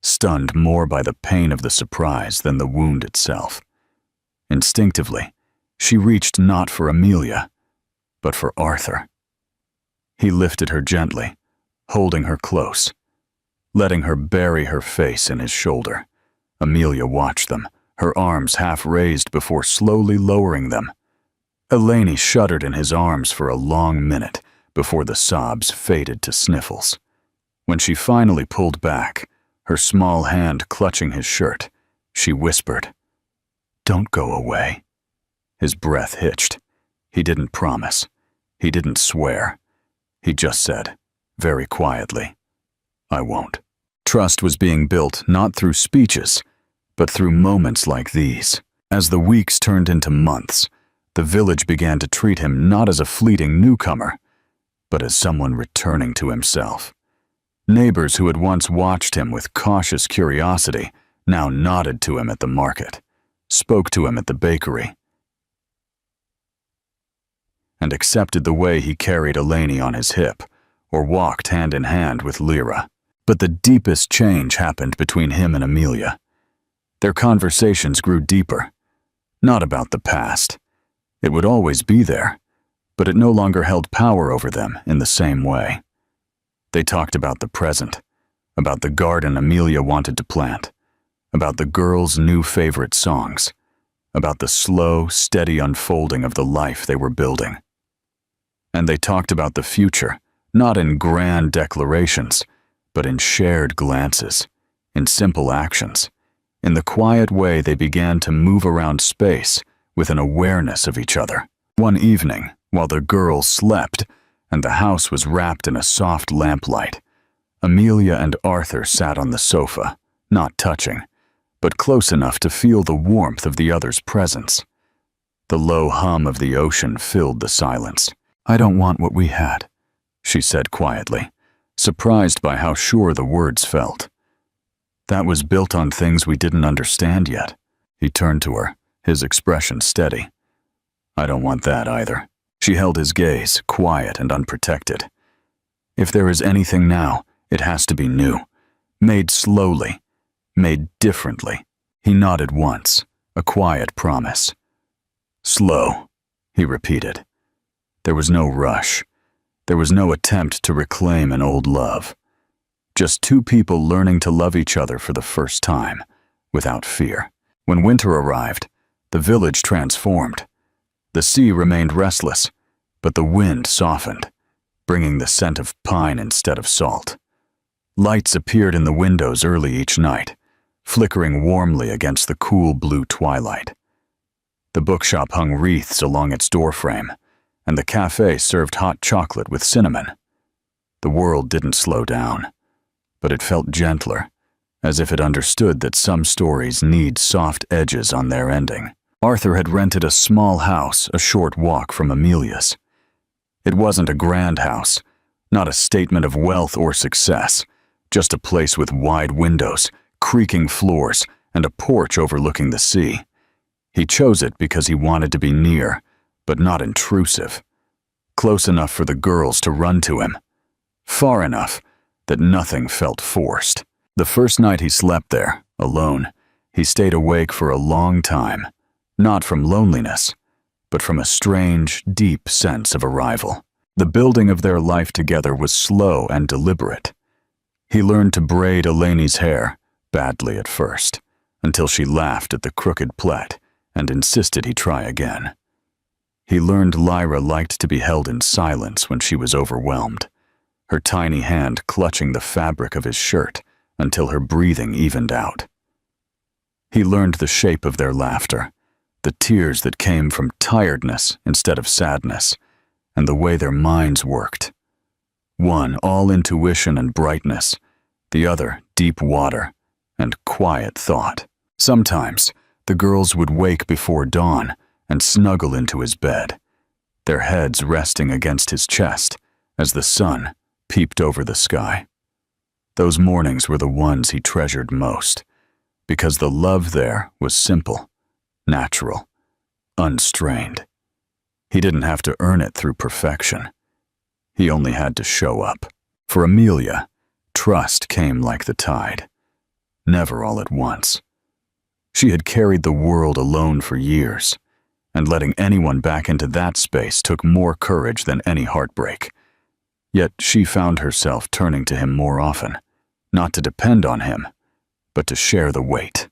stunned more by the pain of the surprise than the wound itself. Instinctively, she reached not for Amelia, but for Arthur. He lifted her gently, holding her close, letting her bury her face in his shoulder. Amelia watched them, her arms half raised before slowly lowering them. Eleni shuddered in his arms for a long minute before the sobs faded to sniffles. When she finally pulled back, her small hand clutching his shirt, she whispered, "Don't go away." His breath hitched. He didn't promise. He didn't swear. He just said, very quietly, "I won't." Trust was being built not through speeches, but through moments like these. As the weeks turned into months, the village began to treat him not as a fleeting newcomer, but as someone returning to himself. Neighbors who had once watched him with cautious curiosity now nodded to him at the market, spoke to him at the bakery, and accepted the way he carried Eleni on his hip or walked hand in hand with Lyra. But the deepest change happened between him and Amelia. Their conversations grew deeper, not about the past. It would always be there, but it no longer held power over them in the same way. They talked about the present, about the garden Amelia wanted to plant, about the girls' new favorite songs, about the slow, steady unfolding of the life they were building. And they talked about the future, not in grand declarations, but in shared glances, in simple actions. In the quiet way they began to move around space with an awareness of each other. One evening, while the girls slept and the house was wrapped in a soft lamplight, Amelia and Arthur sat on the sofa, not touching, but close enough to feel the warmth of the other's presence. The low hum of the ocean filled the silence. "I don't want what we had," she said quietly, surprised by how sure the words felt. "That was built on things we didn't understand yet." He turned to her, his expression steady. "I don't want that either." She held his gaze, quiet and unprotected. "If there is anything now, it has to be new, made slowly, made differently." He nodded once, a quiet promise. "Slow," he repeated. There was no rush. There was no attempt to reclaim an old love. Just two people learning to love each other for the first time, without fear. When winter arrived, the village transformed. The sea remained restless, but the wind softened, bringing the scent of pine instead of salt. Lights appeared in the windows early each night, flickering warmly against the cool blue twilight. The bookshop hung wreaths along its doorframe, and the cafe served hot chocolate with cinnamon. The world didn't slow down, but it felt gentler, as if it understood that some stories need soft edges on their ending. Arthur had rented a small house a short walk from Amelia's. It wasn't a grand house, not a statement of wealth or success, just a place with wide windows, creaking floors, and a porch overlooking the sea. He chose it because he wanted to be near, but not intrusive. Close enough for the girls to run to him. Far enough that nothing felt forced. The first night he slept there, alone, he stayed awake for a long time, not from loneliness, but from a strange, deep sense of arrival. The building of their life together was slow and deliberate. He learned to braid Eleni's hair, badly at first, until she laughed at the crooked plait and insisted he try again. He learned Lyra liked to be held in silence when she was overwhelmed, her tiny hand clutching the fabric of his shirt until her breathing evened out. He learned the shape of their laughter, the tears that came from tiredness instead of sadness, and the way their minds worked. One all intuition and brightness, the other deep water and quiet thought. Sometimes the girls would wake before dawn and snuggle into his bed, their heads resting against his chest as the sun peeped over the sky. Those mornings were the ones he treasured most, because the love there was simple, natural, unstrained. He didn't have to earn it through perfection. He only had to show up. For Amelia, trust came like the tide, never all at once. She had carried the world alone for years, and letting anyone back into that space took more courage than any heartbreak. Yet she found herself turning to him more often, not to depend on him, but to share the weight.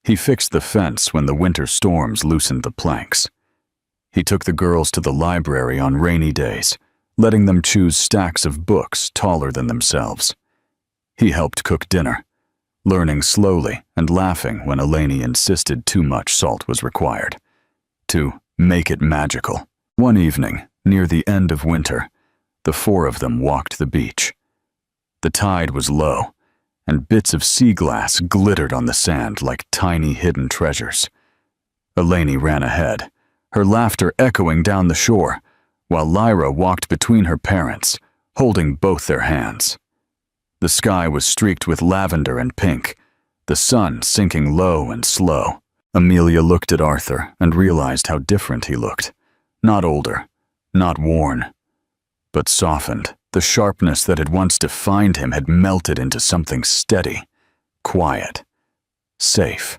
He fixed the fence when the winter storms loosened the planks. He took the girls to the library on rainy days, letting them choose stacks of books taller than themselves. He helped cook dinner, learning slowly and laughing when Eleni insisted too much salt was required, to make it magical. One evening, near the end of winter, the four of them walked the beach. The tide was low, and bits of sea glass glittered on the sand like tiny hidden treasures. Eleni ran ahead, her laughter echoing down the shore, while Lyra walked between her parents, holding both their hands. The sky was streaked with lavender and pink, the sun sinking low and slow. Amelia looked at Arthur and realized how different he looked. Not older, not worn, but softened. The sharpness that had once defined him had melted into something steady, quiet, safe.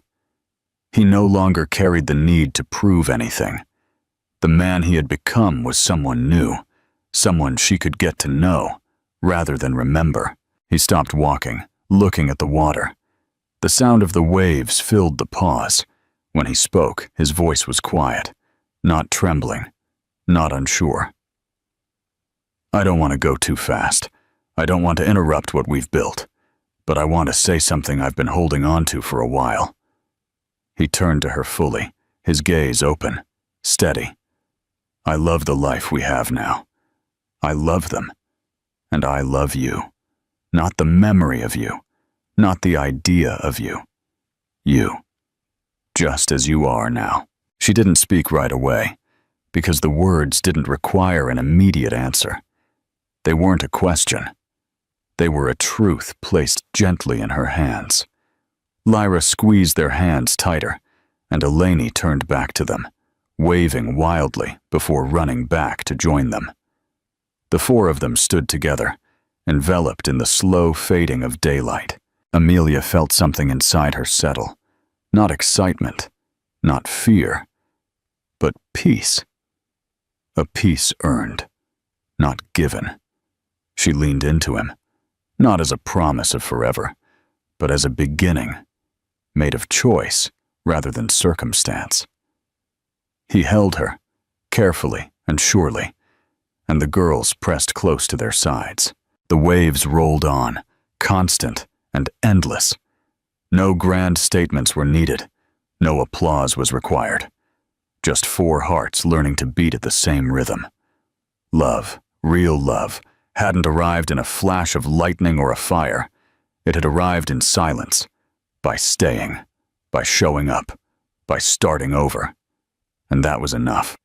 He no longer carried the need to prove anything. The man he had become was someone new, someone she could get to know, rather than remember. He stopped walking, looking at the water. The sound of the waves filled the pause. When he spoke, his voice was quiet, not trembling, not unsure. I don't want to go too fast. I don't want to interrupt what we've built. But I want to say something I've been holding on to for a while." He turned to her fully, his gaze open, steady. "I love the life we have now. I love them. And I love you. Not the memory of you. Not the idea of you. You. Just as you are now." She didn't speak right away, because the words didn't require an immediate answer. They weren't a question. They were a truth placed gently in her hands. Lyra squeezed their hands tighter, and Eleni turned back to them, waving wildly before running back to join them. The four of them stood together, enveloped in the slow fading of daylight. Amelia felt something inside her settle. Not excitement, not fear, but peace. A peace earned, not given. She leaned into him, not as a promise of forever, but as a beginning, made of choice rather than circumstance. He held her, carefully and surely, and the girls pressed close to their sides. The waves rolled on, constant and endless. No grand statements were needed. No applause was required. Just four hearts learning to beat at the same rhythm. Love, real love, hadn't arrived in a flash of lightning or a fire. It had arrived in silence, by staying, by showing up, by starting over. And that was enough.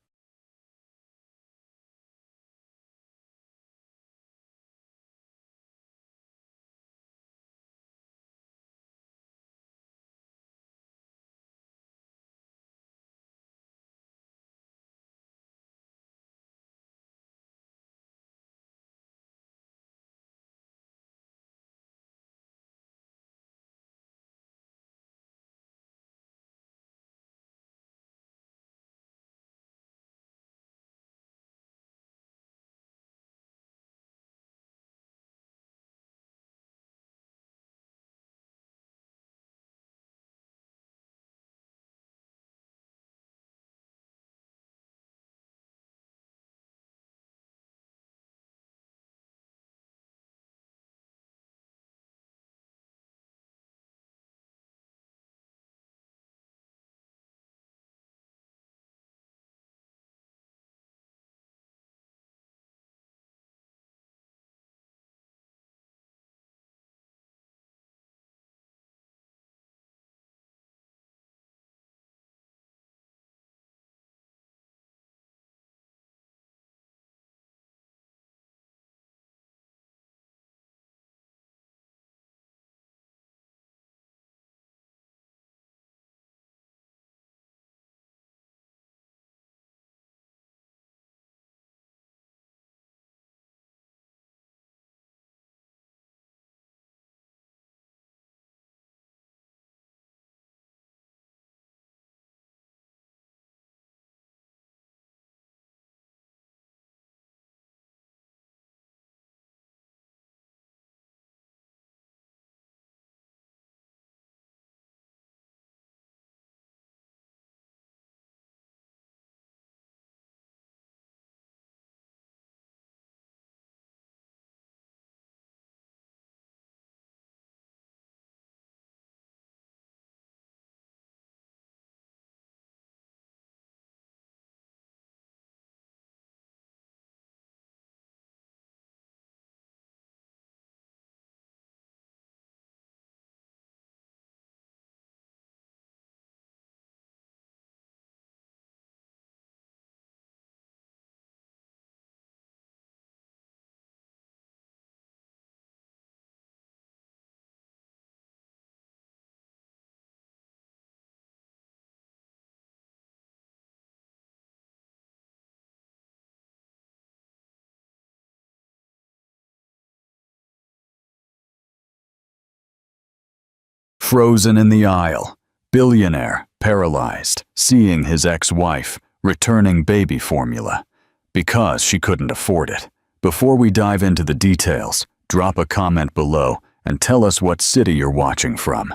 Frozen in the aisle, Billionaire, paralyzed, seeing his ex-wife returning baby formula because she couldn't afford it. Before we dive into the details, drop a comment below and tell us what city you're watching from.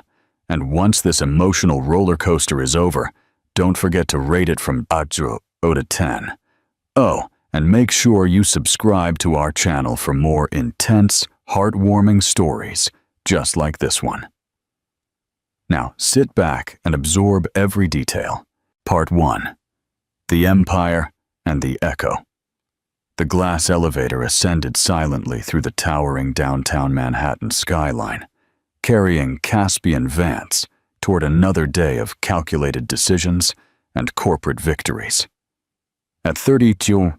And once this emotional roller coaster is over, don't forget to rate it from 0 to 10. Oh, and make sure you subscribe to our channel for more intense, heartwarming stories just like this one. Now, sit back and absorb every detail. Part 1. The Empire and the Echo. The glass elevator ascended silently through the towering downtown Manhattan skyline, carrying Caspian Vance toward another day of calculated decisions and corporate victories. At 32,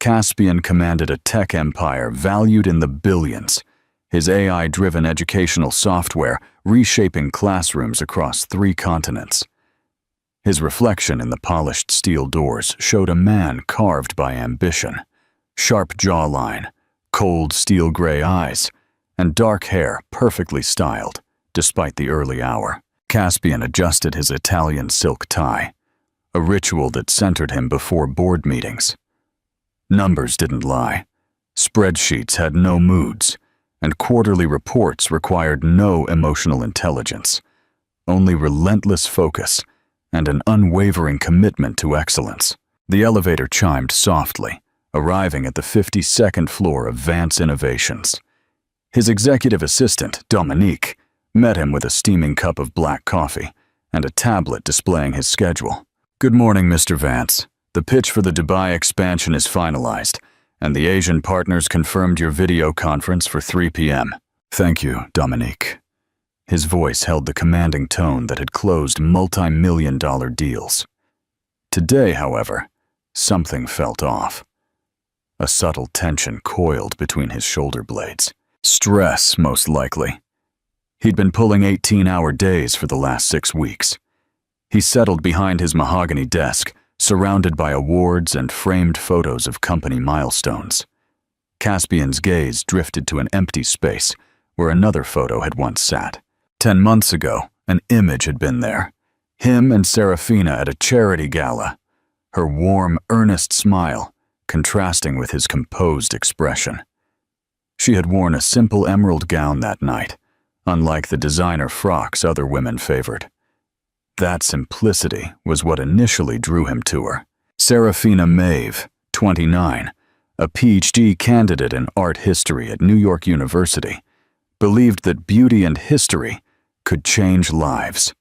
Caspian commanded a tech empire valued in the billions, his AI-driven educational software reshaping classrooms across 3 continents. His reflection in the polished steel doors showed a man carved by ambition, sharp jawline, cold steel gray eyes, and dark hair perfectly styled, despite the early hour. Caspian adjusted his Italian silk tie, a ritual that centered him before board meetings. Numbers didn't lie, spreadsheets had no moods, and quarterly reports required no emotional intelligence, only relentless focus and an unwavering commitment to excellence. The elevator chimed softly, arriving at the 52nd floor of Vance Innovations. His executive assistant, Dominique, met him with a steaming cup of black coffee and a tablet displaying his schedule. "Good morning, Mr. Vance. The pitch for the Dubai expansion is finalized, and the Asian partners confirmed your video conference for 3 p.m. "Thank you, Dominique." His voice held the commanding tone that had closed multi-million-dollar deals. Today, however, something felt off. A subtle tension coiled between his shoulder blades. Stress, most likely. He'd been pulling 18-hour days for the last 6 weeks. He settled behind his mahogany desk, surrounded by awards and framed photos of company milestones. Caspian's gaze drifted to an empty space where another photo had once sat. 10 months ago, an image had been there. Him and Serafina at a charity gala, her warm, earnest smile contrasting with his composed expression. She had worn a simple emerald gown that night, unlike the designer frocks other women favored. That simplicity was what initially drew him to her. Serafina Maeve, 29, a PhD candidate in art history at New York University, believed that beauty and history could change lives.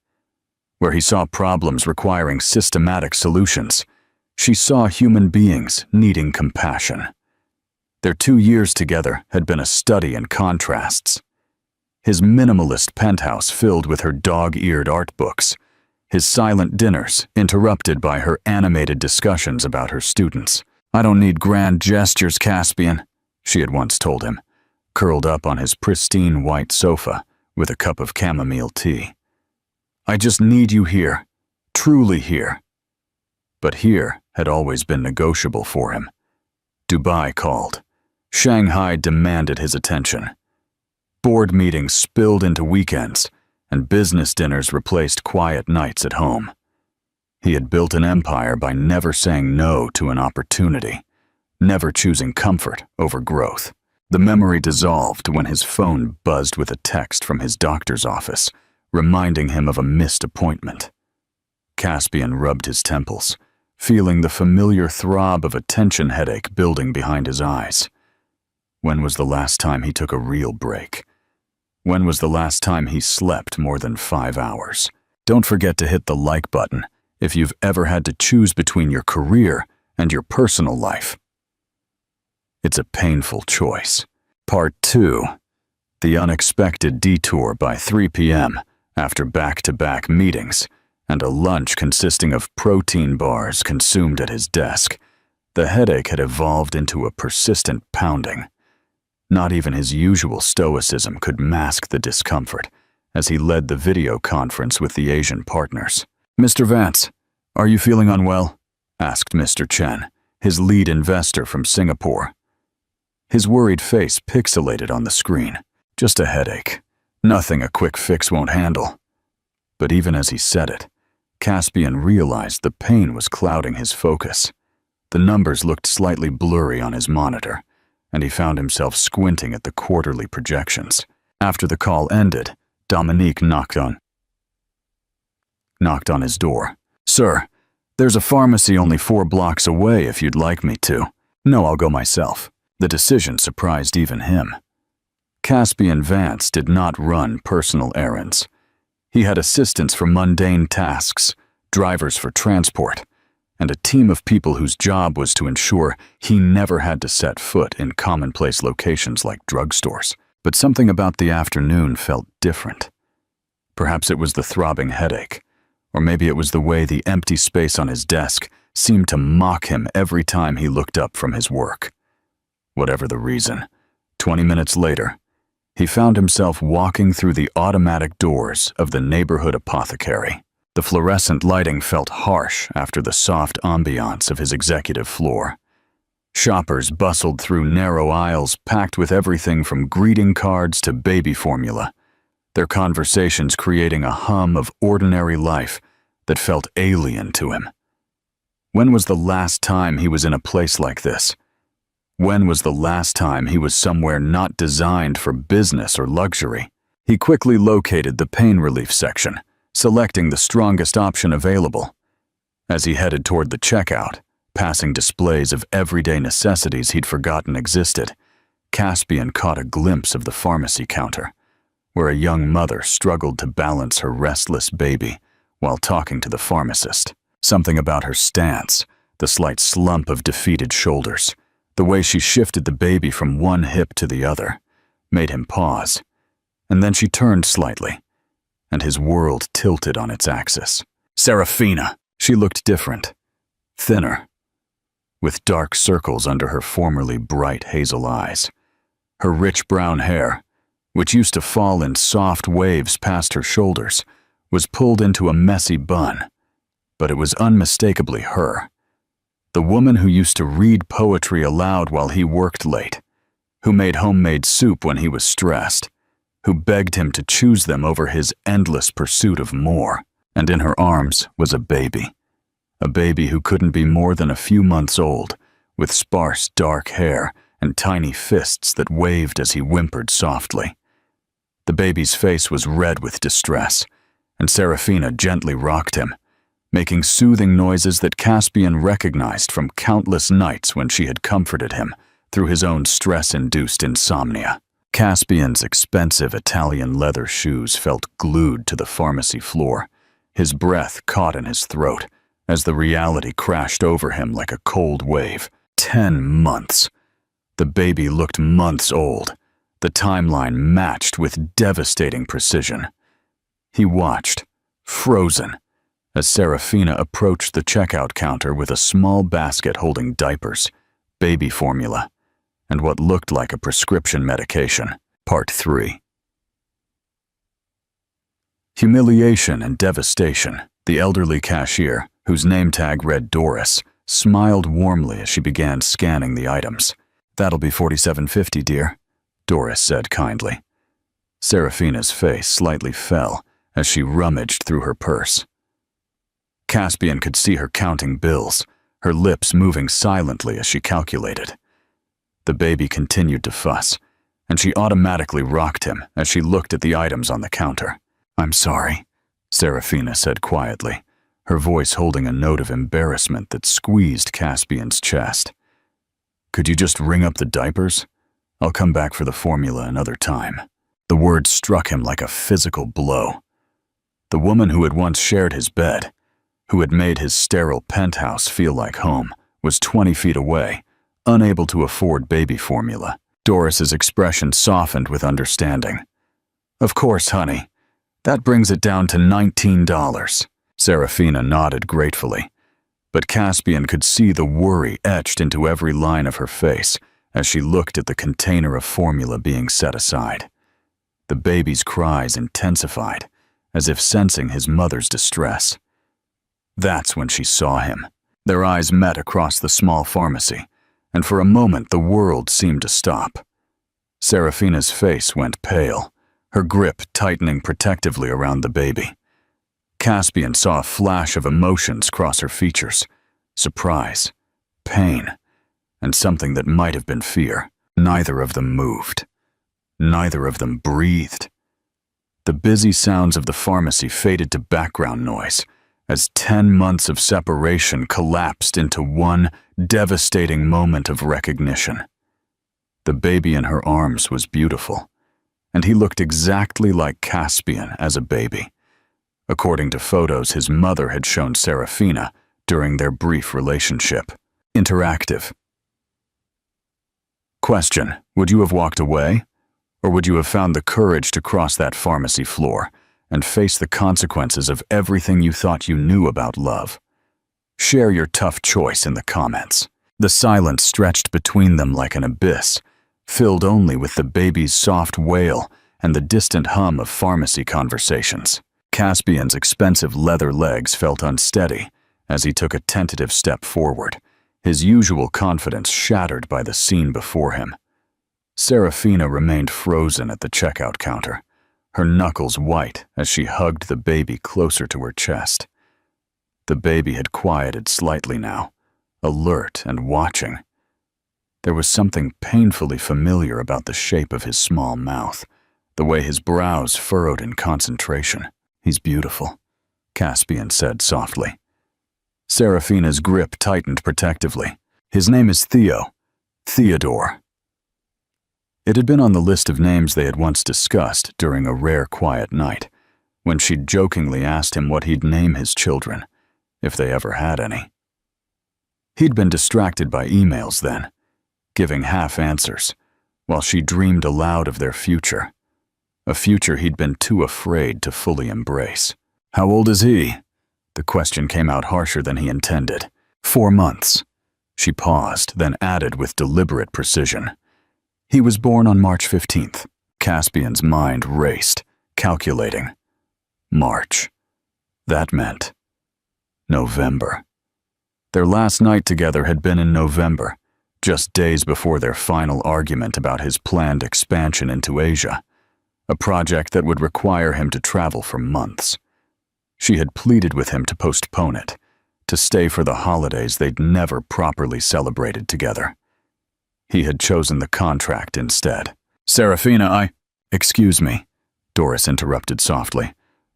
Where he saw problems requiring systematic solutions, she saw human beings needing compassion. Their 2 years together had been a study in contrasts. His minimalist penthouse filled with her dog-eared art books, his silent dinners interrupted by her animated discussions about her students. "I don't need grand gestures, Caspian," she had once told him, curled up on his pristine white sofa with a cup of chamomile tea. "I just need you here, truly here." But here had always been negotiable for him. Dubai called. Shanghai demanded his attention. Board meetings spilled into weekends, and business dinners replaced quiet nights at home. He had built an empire by never saying no to an opportunity, never choosing comfort over growth. The memory dissolved when his phone buzzed with a text from his doctor's office, reminding him of a missed appointment. Caspian rubbed his temples, feeling the familiar throb of a tension headache building behind his eyes. When was the last time he took a real break? When was the last time he slept more than 5 hours? Don't forget to hit the like button if you've ever had to choose between your career and your personal life. It's a painful choice. Part 2. The unexpected detour by 3 p.m. after back-to-back meetings and a lunch consisting of protein bars consumed at his desk. The headache had evolved into a persistent pounding. Not even his usual stoicism could mask the discomfort as he led the video conference with the Asian partners. "Mr. Vance, are you feeling unwell?" asked Mr. Chen, his lead investor from Singapore. His worried face pixelated on the screen. "Just a headache. Nothing a quick fix won't handle." But even as he said it, Caspian realized the pain was clouding his focus. The numbers looked slightly blurry on his monitor, and he found himself squinting at the quarterly projections. After the call ended, Dominique knocked on his door. "Sir, There's a pharmacy only 4 blocks away if you'd like me to. No, I'll go myself. The decision surprised even him. Caspian Vance did not run personal errands. He had assistants for mundane tasks, drivers for transport, and a team of people whose job was to ensure he never had to set foot in commonplace locations like drugstores. But something about the afternoon felt different. Perhaps it was the throbbing headache, or maybe it was the way the empty space on his desk seemed to mock him every time he looked up from his work. Whatever the reason, 20 minutes later, he found himself walking through the automatic doors of the neighborhood apothecary. The fluorescent lighting felt harsh after the soft ambiance of his executive floor. Shoppers bustled through narrow aisles packed with everything from greeting cards to baby formula, their conversations creating a hum of ordinary life that felt alien to him. When was the last time he was in a place like this? When was the last time he was somewhere not designed for business or luxury? He quickly located the pain relief section, selecting the strongest option available. As he headed toward the checkout, passing displays of everyday necessities he'd forgotten existed, Caspian caught a glimpse of the pharmacy counter, where a young mother struggled to balance her restless baby while talking to the pharmacist. Something about her stance, the slight slump of defeated shoulders, the way she shifted the baby from one hip to the other, made him pause. And then she turned slightly, and his world tilted on its axis. Serafina! She looked different, thinner, with dark circles under her formerly bright hazel eyes. Her rich brown hair, which used to fall in soft waves past her shoulders, was pulled into a messy bun, but it was unmistakably her. The woman who used to read poetry aloud while he worked late, who made homemade soup when he was stressed, who begged him to choose them over his endless pursuit of more. And in her arms was a baby who couldn't be more than a few months old, with sparse dark hair and tiny fists that waved as he whimpered softly. The baby's face was red with distress, and Serafina gently rocked him, making soothing noises that Caspian recognized from countless nights when she had comforted him through his own stress-induced insomnia. Caspian's expensive Italian leather shoes felt glued to the pharmacy floor, his breath caught in his throat as the reality crashed over him like a cold wave. 10 months. The baby looked months old, the timeline matched with devastating precision. He watched, frozen, as Serafina approached the checkout counter with a small basket holding diapers, baby formula, and what looked like a prescription medication. Part 3. Humiliation and devastation. The elderly cashier, whose name tag read Doris, smiled warmly as she began scanning the items. "That'll be $47.50, dear," Doris said kindly. Serafina's face slightly fell as she rummaged through her purse. Caspian could see her counting bills, her lips moving silently as she calculated. The baby continued to fuss, and she automatically rocked him as she looked at the items on the counter. "I'm sorry," Serafina said quietly, her voice holding a note of embarrassment that squeezed Caspian's chest. "Could you just ring up the diapers? I'll come back for the formula another time." The word struck him like a physical blow. The woman who had once shared his bed, who had made his sterile penthouse feel like home, was 20 feet away, unable to afford baby formula. Doris's expression softened with understanding. "Of course, honey. That brings it down to $19. Serafina nodded gratefully, but Caspian could see the worry etched into every line of her face as she looked at the container of formula being set aside. The baby's cries intensified, as if sensing his mother's distress. That's when she saw him. Their eyes met across the small pharmacy, and for a moment the world seemed to stop. Serafina's face went pale, her grip tightening protectively around the baby. Caspian saw a flash of emotions cross her features: surprise, pain, and something that might have been fear. Neither of them moved. Neither of them breathed. The busy sounds of the pharmacy faded to background noise as 10 months of separation collapsed into one devastating moment of recognition. The baby in her arms was beautiful, and he looked exactly like Caspian as a baby, according to photos his mother had shown Serafina during their brief relationship. Interactive. Question: would you have walked away? Or would you have found the courage to cross that pharmacy floor and face the consequences of everything you thought you knew about love? Share your tough choice in the comments. The silence stretched between them like an abyss, filled only with the baby's soft wail and the distant hum of pharmacy conversations. Caspian's expensive leather legs felt unsteady as he took a tentative step forward, his usual confidence shattered by the scene before him. Serafina remained frozen at the checkout counter, her knuckles white as she hugged the baby closer to her chest. The baby had quieted slightly now, alert and watching. There was something painfully familiar about the shape of his small mouth, the way his brows furrowed in concentration. "He's beautiful," Caspian said softly. Serafina's grip tightened protectively. "His name is Theodore." It had been on the list of names they had once discussed during a rare quiet night, when she'd jokingly asked him what he'd name his children, if they ever had any. He'd been distracted by emails then, giving half answers, while she dreamed aloud of their future, a future he'd been too afraid to fully embrace. "How old is he?" The question came out harsher than he intended. 4 months. She paused, then added with deliberate precision. "He was born on March 15th. Caspian's mind raced, calculating. March. That meant November. Their last night together had been in November, just days before their final argument about his planned expansion into Asia, a project that would require him to travel for months. She had pleaded with him to postpone it, to stay for the holidays they'd never properly celebrated together. He had chosen the contract instead. "Serafina, Excuse me," Doris interrupted softly,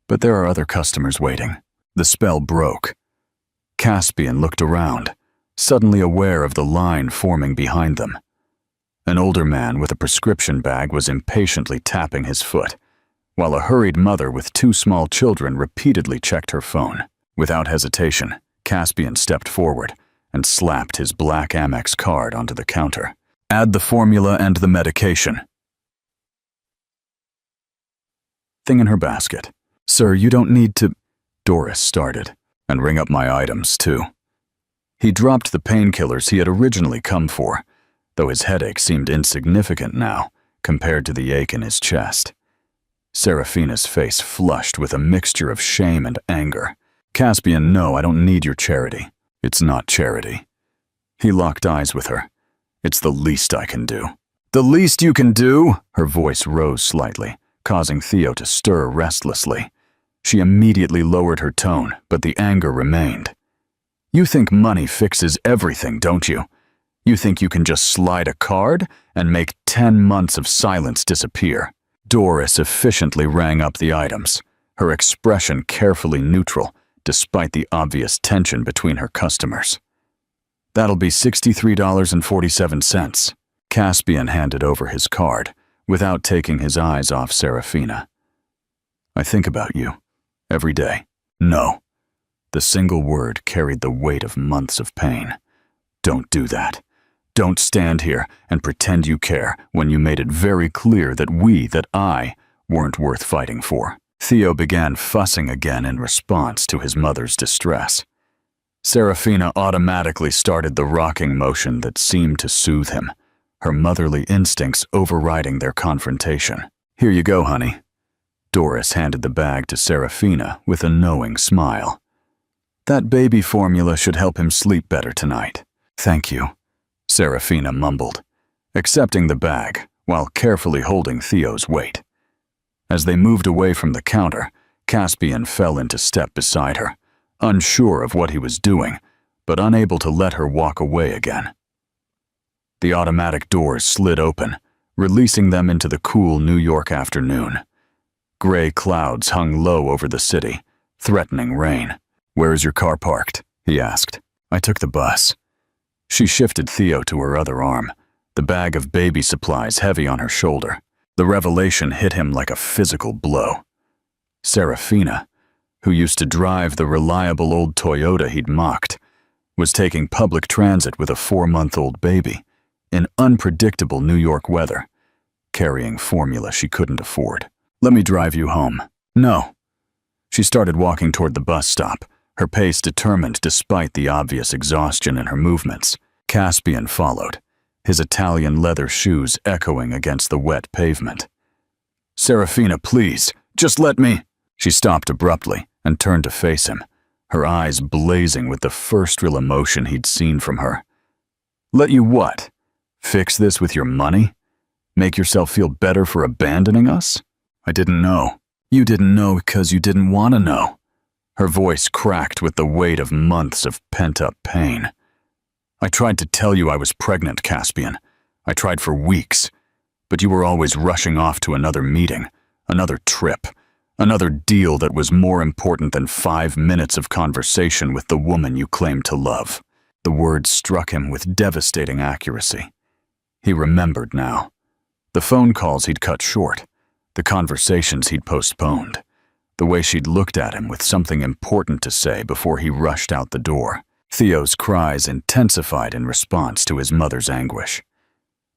"but there are other customers waiting." The spell broke. Caspian looked around, suddenly aware of the line forming behind them. An older man with a prescription bag was impatiently tapping his foot, while a hurried mother with 2 small children repeatedly checked her phone. Without hesitation, Caspian stepped forward and slapped his black Amex card onto the counter. "Add the formula and the medication." Thing in her basket. "Sir, you don't need to—" Doris started. "And ring up my items, too." He dropped the painkillers he had originally come for, though his headache seemed insignificant now compared to the ache in his chest. Serafina's face flushed with a mixture of shame and anger. "Caspian, no, I don't need your charity." "It's not charity." He locked eyes with her. "It's the least I can do." "The least you can do?" Her voice rose slightly, causing Theo to stir restlessly. She immediately lowered her tone, but the anger remained. "You think money fixes everything, don't you? You think you can just slide a card and make 10 months of silence disappear?" Doris efficiently rang up the items, her expression carefully neutral, despite the obvious tension between her customers. "That'll be $63.47. Caspian handed over his card, without taking his eyes off Serafina. "I think about you. Every day." "No." The single word carried the weight of months of pain. "Don't do that. Don't stand here and pretend you care when you made it very clear that I, weren't worth fighting for." Theo began fussing again in response to his mother's distress. Serafina automatically started the rocking motion that seemed to soothe him, her motherly instincts overriding their confrontation. "Here you go, honey." Doris handed the bag to Serafina with a knowing smile. "That baby formula should help him sleep better tonight." "Thank you," Serafina mumbled, accepting the bag while carefully holding Theo's weight. As they moved away from the counter, Caspian fell into step beside her, unsure of what he was doing, but unable to let her walk away again. The automatic doors slid open, releasing them into the cool New York afternoon. Gray clouds hung low over the city, threatening rain. "Where is your car parked?" he asked. "I took the bus." She shifted Theo to her other arm, the bag of baby supplies heavy on her shoulder. The revelation hit him like a physical blow. Serafina, who used to drive the reliable old Toyota he'd mocked, was taking public transit with a 4-month-old baby in unpredictable New York weather, carrying formula she couldn't afford. "Let me drive you home." "No." She started walking toward the bus stop, her pace determined despite the obvious exhaustion in her movements. Caspian followed, his Italian leather shoes echoing against the wet pavement. "Serafina, please, just let me." She stopped abruptly and turned to face him, her eyes blazing with the first real emotion he'd seen from her. "Let you what? Fix this with your money? Make yourself feel better for abandoning us?" "I didn't know." "You didn't know because you didn't want to know." Her voice cracked with the weight of months of pent-up pain. "I tried to tell you I was pregnant, Caspian. I tried for weeks, but you were always rushing off to another meeting, another trip, another deal that was more important than 5 minutes of conversation with the woman you claimed to love." The words struck him with devastating accuracy. He remembered now. The phone calls he'd cut short, the conversations he'd postponed, the way she'd looked at him with something important to say before he rushed out the door. Theo's cries intensified in response to his mother's anguish.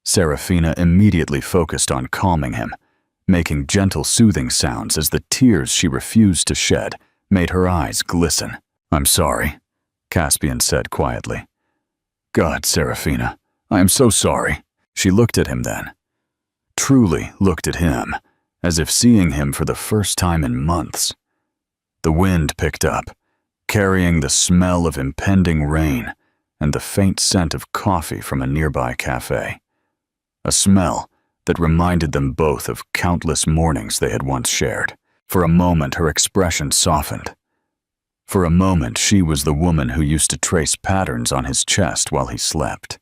Serafina immediately focused on calming him, making gentle soothing sounds as the tears she refused to shed made her eyes glisten. "I'm sorry," Caspian said quietly. "God, Serafina, I am so sorry." She looked at him then, truly looked at him, as if seeing him for the first time in months. The wind picked up, carrying the smell of impending rain and the faint scent of coffee from a nearby cafe. A smell that reminded them both of countless mornings they had once shared. For a moment, her expression softened. For a moment, she was the woman who used to trace patterns on his chest while he slept,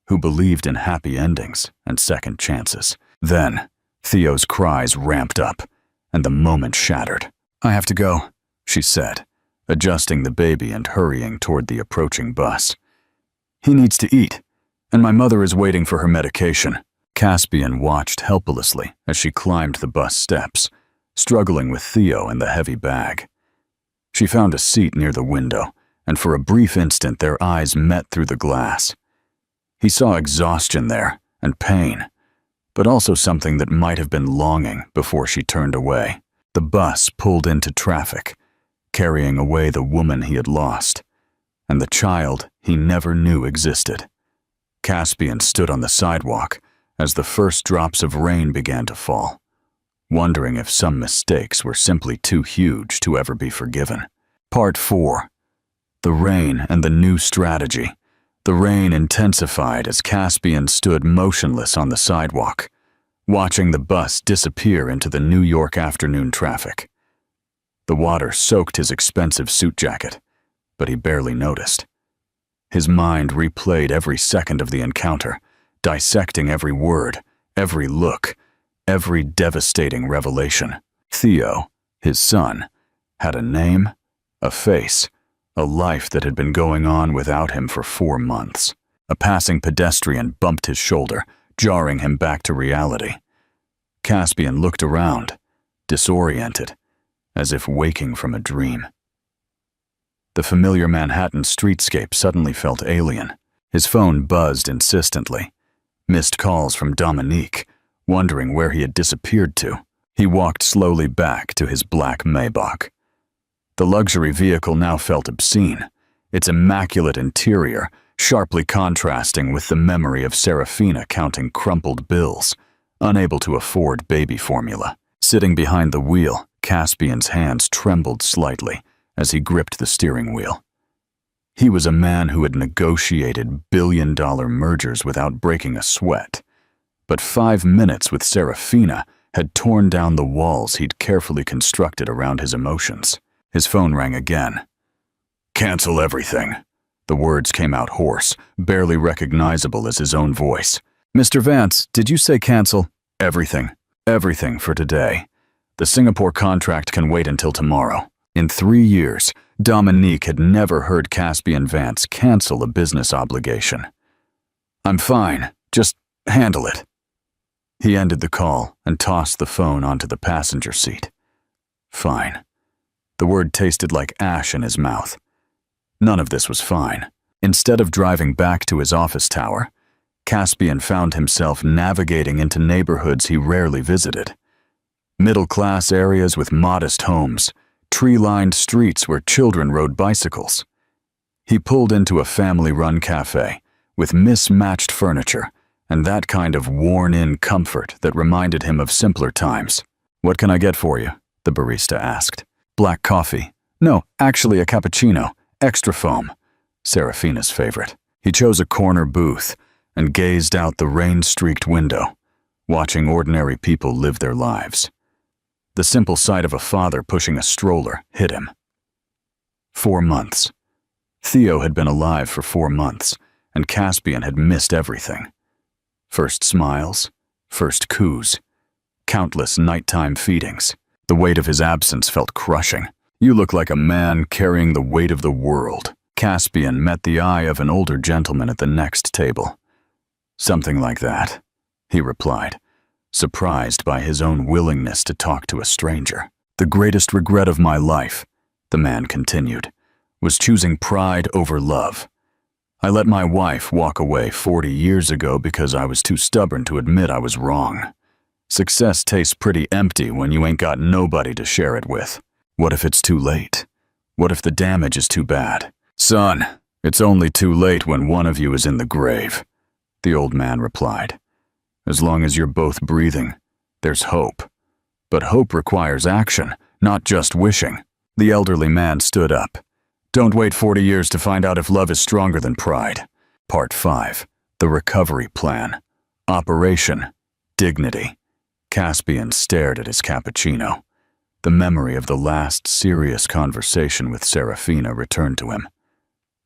who believed in happy endings and second chances. Then, Theo's cries ramped up, and the moment shattered. "I have to go," she said, adjusting the baby and hurrying toward the approaching bus. "He needs to eat, and my mother is waiting for her medication." Caspian watched helplessly as she climbed the bus steps, struggling with Theo and the heavy bag. She found a seat near the window, and for a brief instant their eyes met through the glass. He saw exhaustion there, and pain, but also something that might have been longing before she turned away. The bus pulled into traffic, carrying away the woman he had lost, and the child he never knew existed. Caspian stood on the sidewalk as the first drops of rain began to fall, wondering if some mistakes were simply too huge to ever be forgiven. Part 4. The rain and the new strategy. The rain intensified as Caspian stood motionless on the sidewalk, watching the bus disappear into the New York afternoon traffic. The water soaked his expensive suit jacket, but he barely noticed. His mind replayed every second of the encounter, dissecting every word, every look, every devastating revelation. Theo, his son, had a name, a face, a life that had been going on without him for 4 months. A passing pedestrian bumped his shoulder, jarring him back to reality. Caspian looked around, disoriented, as if waking from a dream. The familiar Manhattan streetscape suddenly felt alien. His phone buzzed insistently. Missed calls from Dominique, wondering where he had disappeared to. He walked slowly back to his black Maybach. The luxury vehicle now felt obscene, its immaculate interior sharply contrasting with the memory of Serafina counting crumpled bills, unable to afford baby formula. Sitting behind the wheel, Caspian's hands trembled slightly as he gripped the steering wheel. He was a man who had negotiated billion-dollar mergers without breaking a sweat, but 5 minutes with Serafina had torn down the walls he'd carefully constructed around his emotions. His phone rang again. "Cancel everything." The words came out hoarse, barely recognizable as his own voice. "Mr. Vance, did you say cancel?" "Everything. Everything for today. The Singapore contract can wait until tomorrow. In 3 years, Dominique had never heard Caspian Vance cancel a business obligation. "I'm fine. Just handle it." He ended the call and tossed the phone onto the passenger seat. Fine. The word tasted like ash in his mouth. None of this was fine. Instead of driving back to his office tower, Caspian found himself navigating into neighborhoods he rarely visited. Middle-class areas with modest homes, tree-lined streets where children rode bicycles. He pulled into a family-run cafe with mismatched furniture and that kind of worn-in comfort that reminded him of simpler times. "What can I get for you?" the barista asked. "Black coffee." "No, actually a cappuccino, extra foam." Serafina's favorite. He chose a corner booth and gazed out the rain-streaked window, watching ordinary people live their lives. The simple sight of a father pushing a stroller hit him. 4 months. Theo had been alive for 4 months, and Caspian had missed everything. First smiles, first coups, countless nighttime feedings. The weight of his absence felt crushing. "You look like a man carrying the weight of the world." Caspian met the eye of an older gentleman at the next table. "Something like that," he replied, surprised by his own willingness to talk to a stranger. "The greatest regret of my life," the man continued, "was choosing pride over love. I let my wife walk away 40 years ago because I was too stubborn to admit I was wrong. Success tastes pretty empty when you ain't got nobody to share it with. What if it's too late? What if the damage is too bad?" "Son, it's only too late when one of you is in the grave," the old man replied. "As long as you're both breathing, there's hope. But hope requires action, not just wishing." The elderly man stood up. "Don't wait 40 years to find out if love is stronger than pride." Part 5. The Recovery Plan. Operation Dignity. Caspian stared at his cappuccino. The memory of the last serious conversation with Serafina returned to him.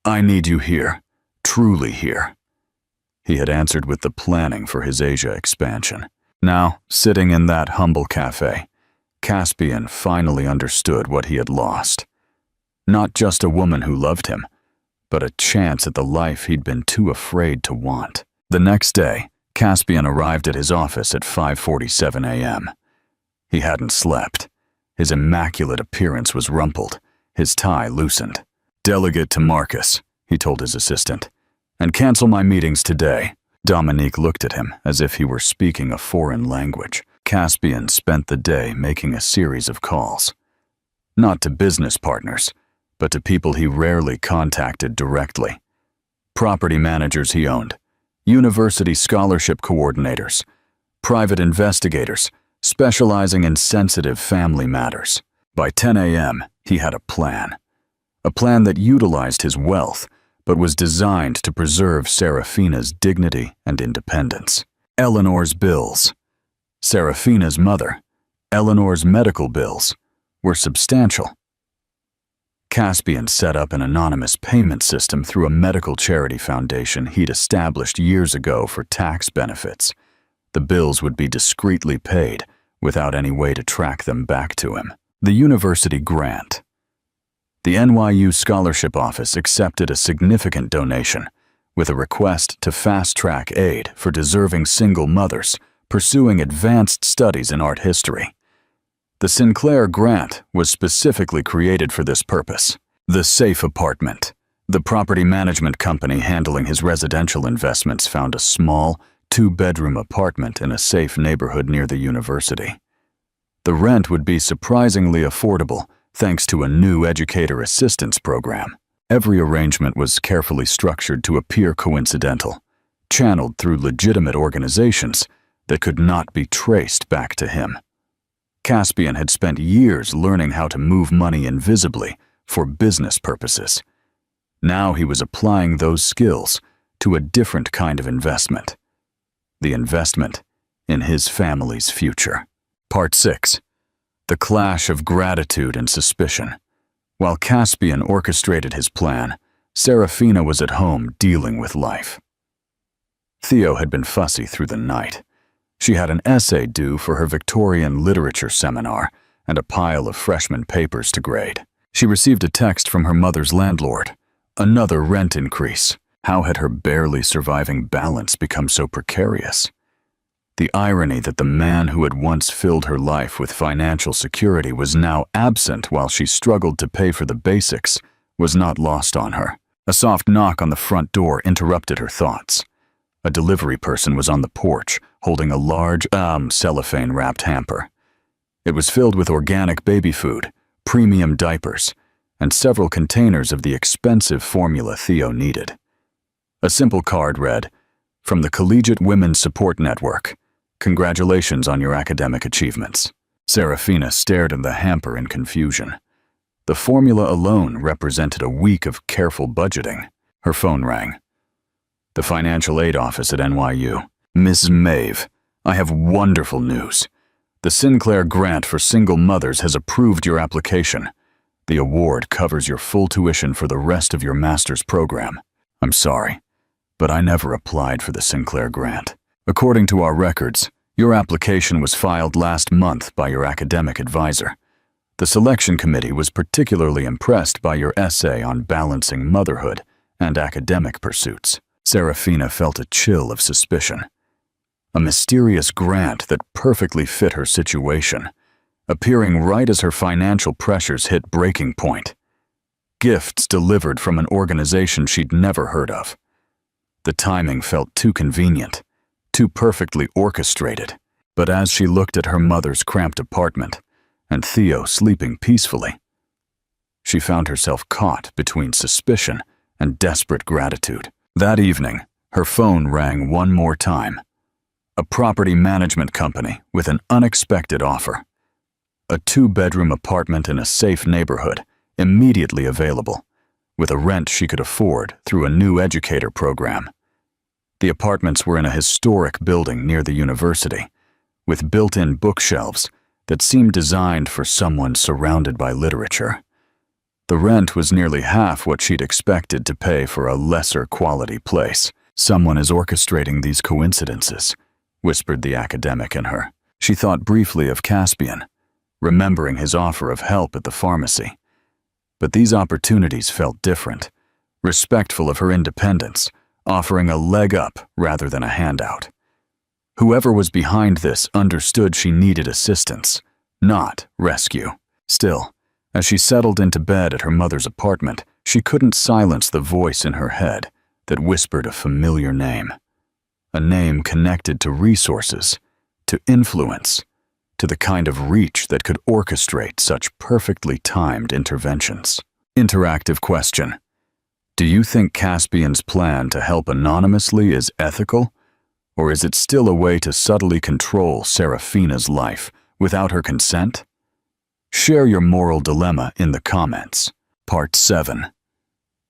"I need you here, truly here." He had answered with the planning for his Asia expansion. Now, sitting in that humble cafe, Caspian finally understood what he had lost. Not just a woman who loved him, but a chance at the life he'd been too afraid to want. The next day, Caspian arrived at his office at 5:47 a.m. He hadn't slept. His immaculate appearance was rumpled, his tie loosened. "Delegate to Marcus," he told his assistant, "and cancel my meetings today." Dominique looked at him as if he were speaking a foreign language. Caspian spent the day making a series of calls. Not to business partners, but to people he rarely contacted directly. Property managers he owned, university scholarship coordinators, private investigators specializing in sensitive family matters. By 10 a.m., he had a plan that utilized his wealth, but was designed to preserve Serafina's dignity and independence. Eleanor's bills. Serafina's mother, Eleanor's medical bills, were substantial. Caspian set up an anonymous payment system through a medical charity foundation he'd established years ago for tax benefits. The bills would be discreetly paid without any way to track them back to him. The university grant. The NYU Scholarship Office accepted a significant donation with a request to fast-track aid for deserving single mothers pursuing advanced studies in art history. The Sinclair grant was specifically created for this purpose. The Safe Apartment. The property management company handling his residential investments found a small, 2-bedroom apartment in a safe neighborhood near the university. The rent would be surprisingly affordable thanks to a new educator assistance program. Every arrangement was carefully structured to appear coincidental, channeled through legitimate organizations that could not be traced back to him. Caspian had spent years learning how to move money invisibly for business purposes. Now he was applying those skills to a different kind of investment. The investment in his family's future. Part 6. The clash of gratitude and suspicion. While Caspian orchestrated his plan, Serafina was at home dealing with life. Theo had been fussy through the night. She had an essay due for her Victorian literature seminar and a pile of freshman papers to grade. She received a text from her mother's landlord. Another rent increase. How had her barely surviving balance become so precarious? The irony that the man who had once filled her life with financial security was now absent while she struggled to pay for the basics was not lost on her. A soft knock on the front door interrupted her thoughts. A delivery person was on the porch, holding a large, cellophane-wrapped hamper. It was filled with organic baby food, premium diapers, and several containers of the expensive formula Theo needed. A simple card read, "From the Collegiate Women's Support Network. Congratulations on your academic achievements." Serafina stared at the hamper in confusion. The formula alone represented a week of careful budgeting. Her phone rang. The financial aid office at NYU. "Miss Maeve, I have wonderful news. The Sinclair Grant for Single Mothers has approved your application. The award covers your full tuition for the rest of your master's program. I'm sorry, but I never applied for the Sinclair Grant. According to our records, your application was filed last month by your academic advisor. The selection committee was particularly impressed by your essay on balancing motherhood and academic pursuits." Serafina felt a chill of suspicion. A mysterious grant that perfectly fit her situation, appearing right as her financial pressures hit breaking point. Gifts delivered from an organization she'd never heard of. The timing felt too convenient, too perfectly orchestrated. But as she looked at her mother's cramped apartment and Theo sleeping peacefully, she found herself caught between suspicion and desperate gratitude. That evening, her phone rang one more time. A property management company with an unexpected offer. A 2-bedroom apartment in a safe neighborhood, immediately available, with a rent she could afford through a new educator program. The apartments were in a historic building near the university, with built-in bookshelves that seemed designed for someone surrounded by literature. The rent was nearly half what she'd expected to pay for a lesser quality place. "Someone is orchestrating these coincidences," whispered the academic in her. She thought briefly of Caspian, remembering his offer of help at the pharmacy. But these opportunities felt different, respectful of her independence, offering a leg up rather than a handout. Whoever was behind this understood she needed assistance, not rescue. Still, as she settled into bed at her mother's apartment, she couldn't silence the voice in her head that whispered a familiar name. A name connected to resources, to influence, to the kind of reach that could orchestrate such perfectly timed interventions. Interactive question. Do you think Caspian's plan to help anonymously is ethical? Or is it still a way to subtly control Serafina's life without her consent? Share your moral dilemma in the comments. Part 7.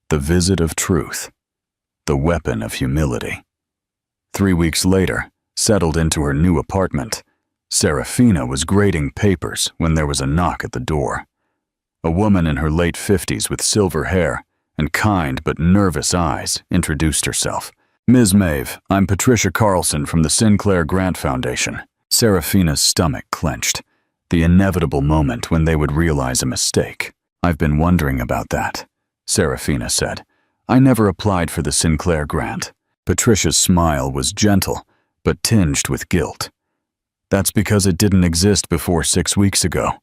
The Visit of Truth. The Weapon of Humility. 3 weeks later, settled into her new apartment, Serafina was grading papers when there was a knock at the door. A woman in her late 50s with silver hair and kind but nervous eyes introduced herself. "Ms. Maeve, I'm Patricia Carlson from the Sinclair Grant Foundation." Serafina's stomach clenched, the inevitable moment when they would realize a mistake. "I've been wondering about that," Serafina said. "I never applied for the Sinclair Grant." Patricia's smile was gentle, but tinged with guilt. "That's because it didn't exist before 6 weeks ago.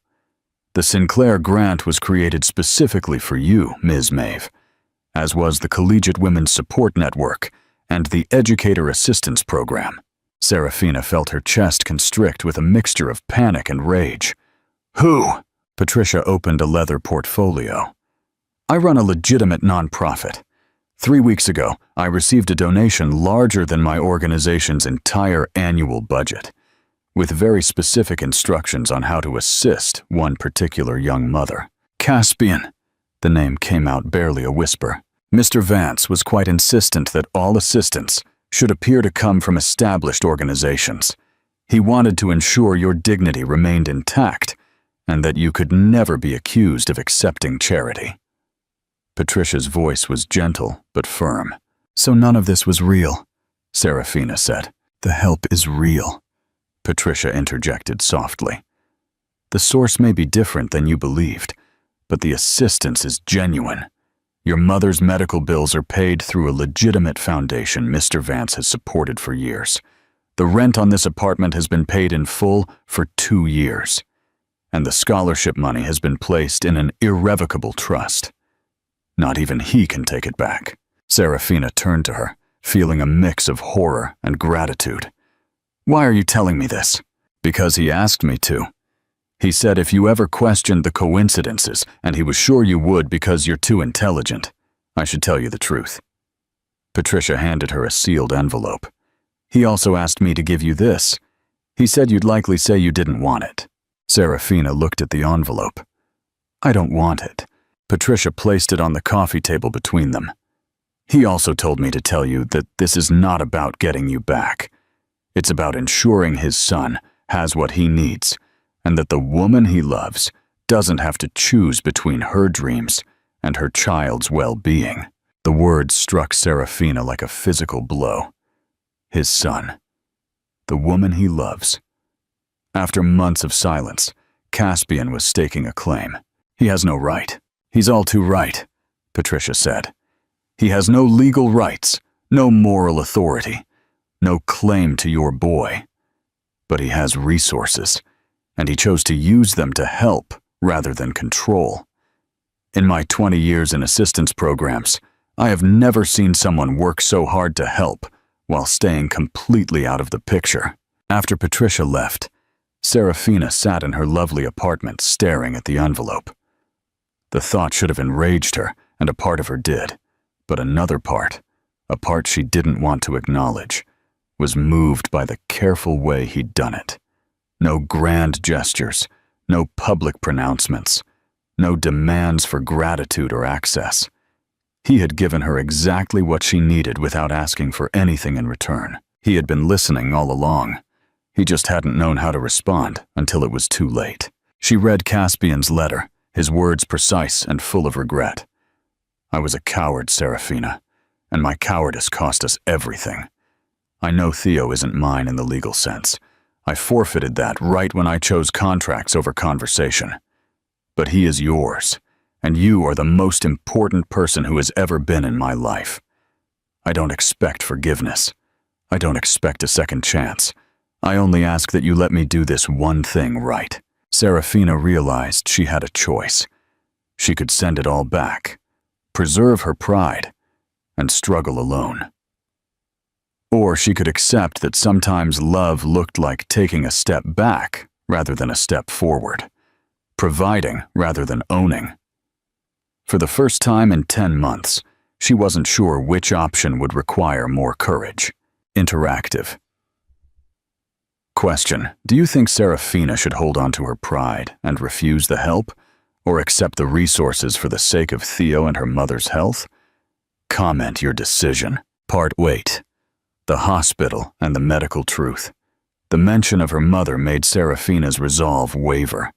The Sinclair Grant was created specifically for you, Ms. Maeve, as was the Collegiate Women's Support Network and the Educator Assistance Program." Serafina felt her chest constrict with a mixture of panic and rage. "Who?" Patricia opened a leather portfolio. "I run a legitimate nonprofit. 3 weeks ago, I received a donation larger than my organization's entire annual budget, with very specific instructions on how to assist one particular young mother." "Caspian." The name came out barely a whisper. "Mr. Vance was quite insistent that all assistance should appear to come from established organizations. He wanted to ensure your dignity remained intact and that you could never be accused of accepting charity." Patricia's voice was gentle but firm. "So none of this was real," Serafina said. "The help is real," Patricia interjected softly. "The source may be different than you believed, but the assistance is genuine. Your mother's medical bills are paid through a legitimate foundation Mr. Vance has supported for years. The rent on this apartment has been paid in full for 2 years, and the scholarship money has been placed in an irrevocable trust. Not even he can take it back. Serafina turned to her, feeling a mix of horror and gratitude. Why are you telling me this? Because he asked me to. He said if you ever questioned the coincidences, and he was sure you would because you're too intelligent, I should tell you the truth. Patricia handed her a sealed envelope. He also asked me to give you this. He said you'd likely say you didn't want it. Serafina looked at the envelope. I don't want it. Patricia placed it on the coffee table between them. He also told me to tell you that this is not about getting you back. It's about ensuring his son has what he needs, and that the woman he loves doesn't have to choose between her dreams and her child's well-being. The words struck Serafina like a physical blow. His son. The woman he loves. After months of silence, Caspian was staking a claim. He has no right. He's all too right, Patricia said. He has no legal rights, no moral authority, no claim to your boy. But he has resources, and he chose to use them to help rather than control. In my 20 years in assistance programs, I have never seen someone work so hard to help while staying completely out of the picture. After Patricia left, Serafina sat in her lovely apartment staring at the envelope. The thought should have enraged her, and a part of her did, but another part, a part she didn't want to acknowledge, was moved by the careful way he'd done it. No grand gestures, no public pronouncements, no demands for gratitude or access. He had given her exactly what she needed without asking for anything in return. He had been listening all along. He just hadn't known how to respond until it was too late. She read Caspian's letter, his words precise and full of regret. I was a coward, Serafina, and my cowardice cost us everything. I know Theo isn't mine in the legal sense. I forfeited that right when I chose contracts over conversation. But he is yours, and you are the most important person who has ever been in my life. I don't expect forgiveness. I don't expect a second chance. I only ask that you let me do this one thing right. Serafina realized she had a choice. She could send it all back, preserve her pride, and struggle alone. Or she could accept that sometimes love looked like taking a step back rather than a step forward, providing rather than owning. For the first time in 10 months, she wasn't sure which option would require more courage. Interactive. Question: do you think Serafina should hold on to her pride and refuse the help, or accept the resources for the sake of Theo and her mother's health? Comment your decision. Part 8. The hospital and the medical truth. The mention of her mother made Serafina's resolve waver.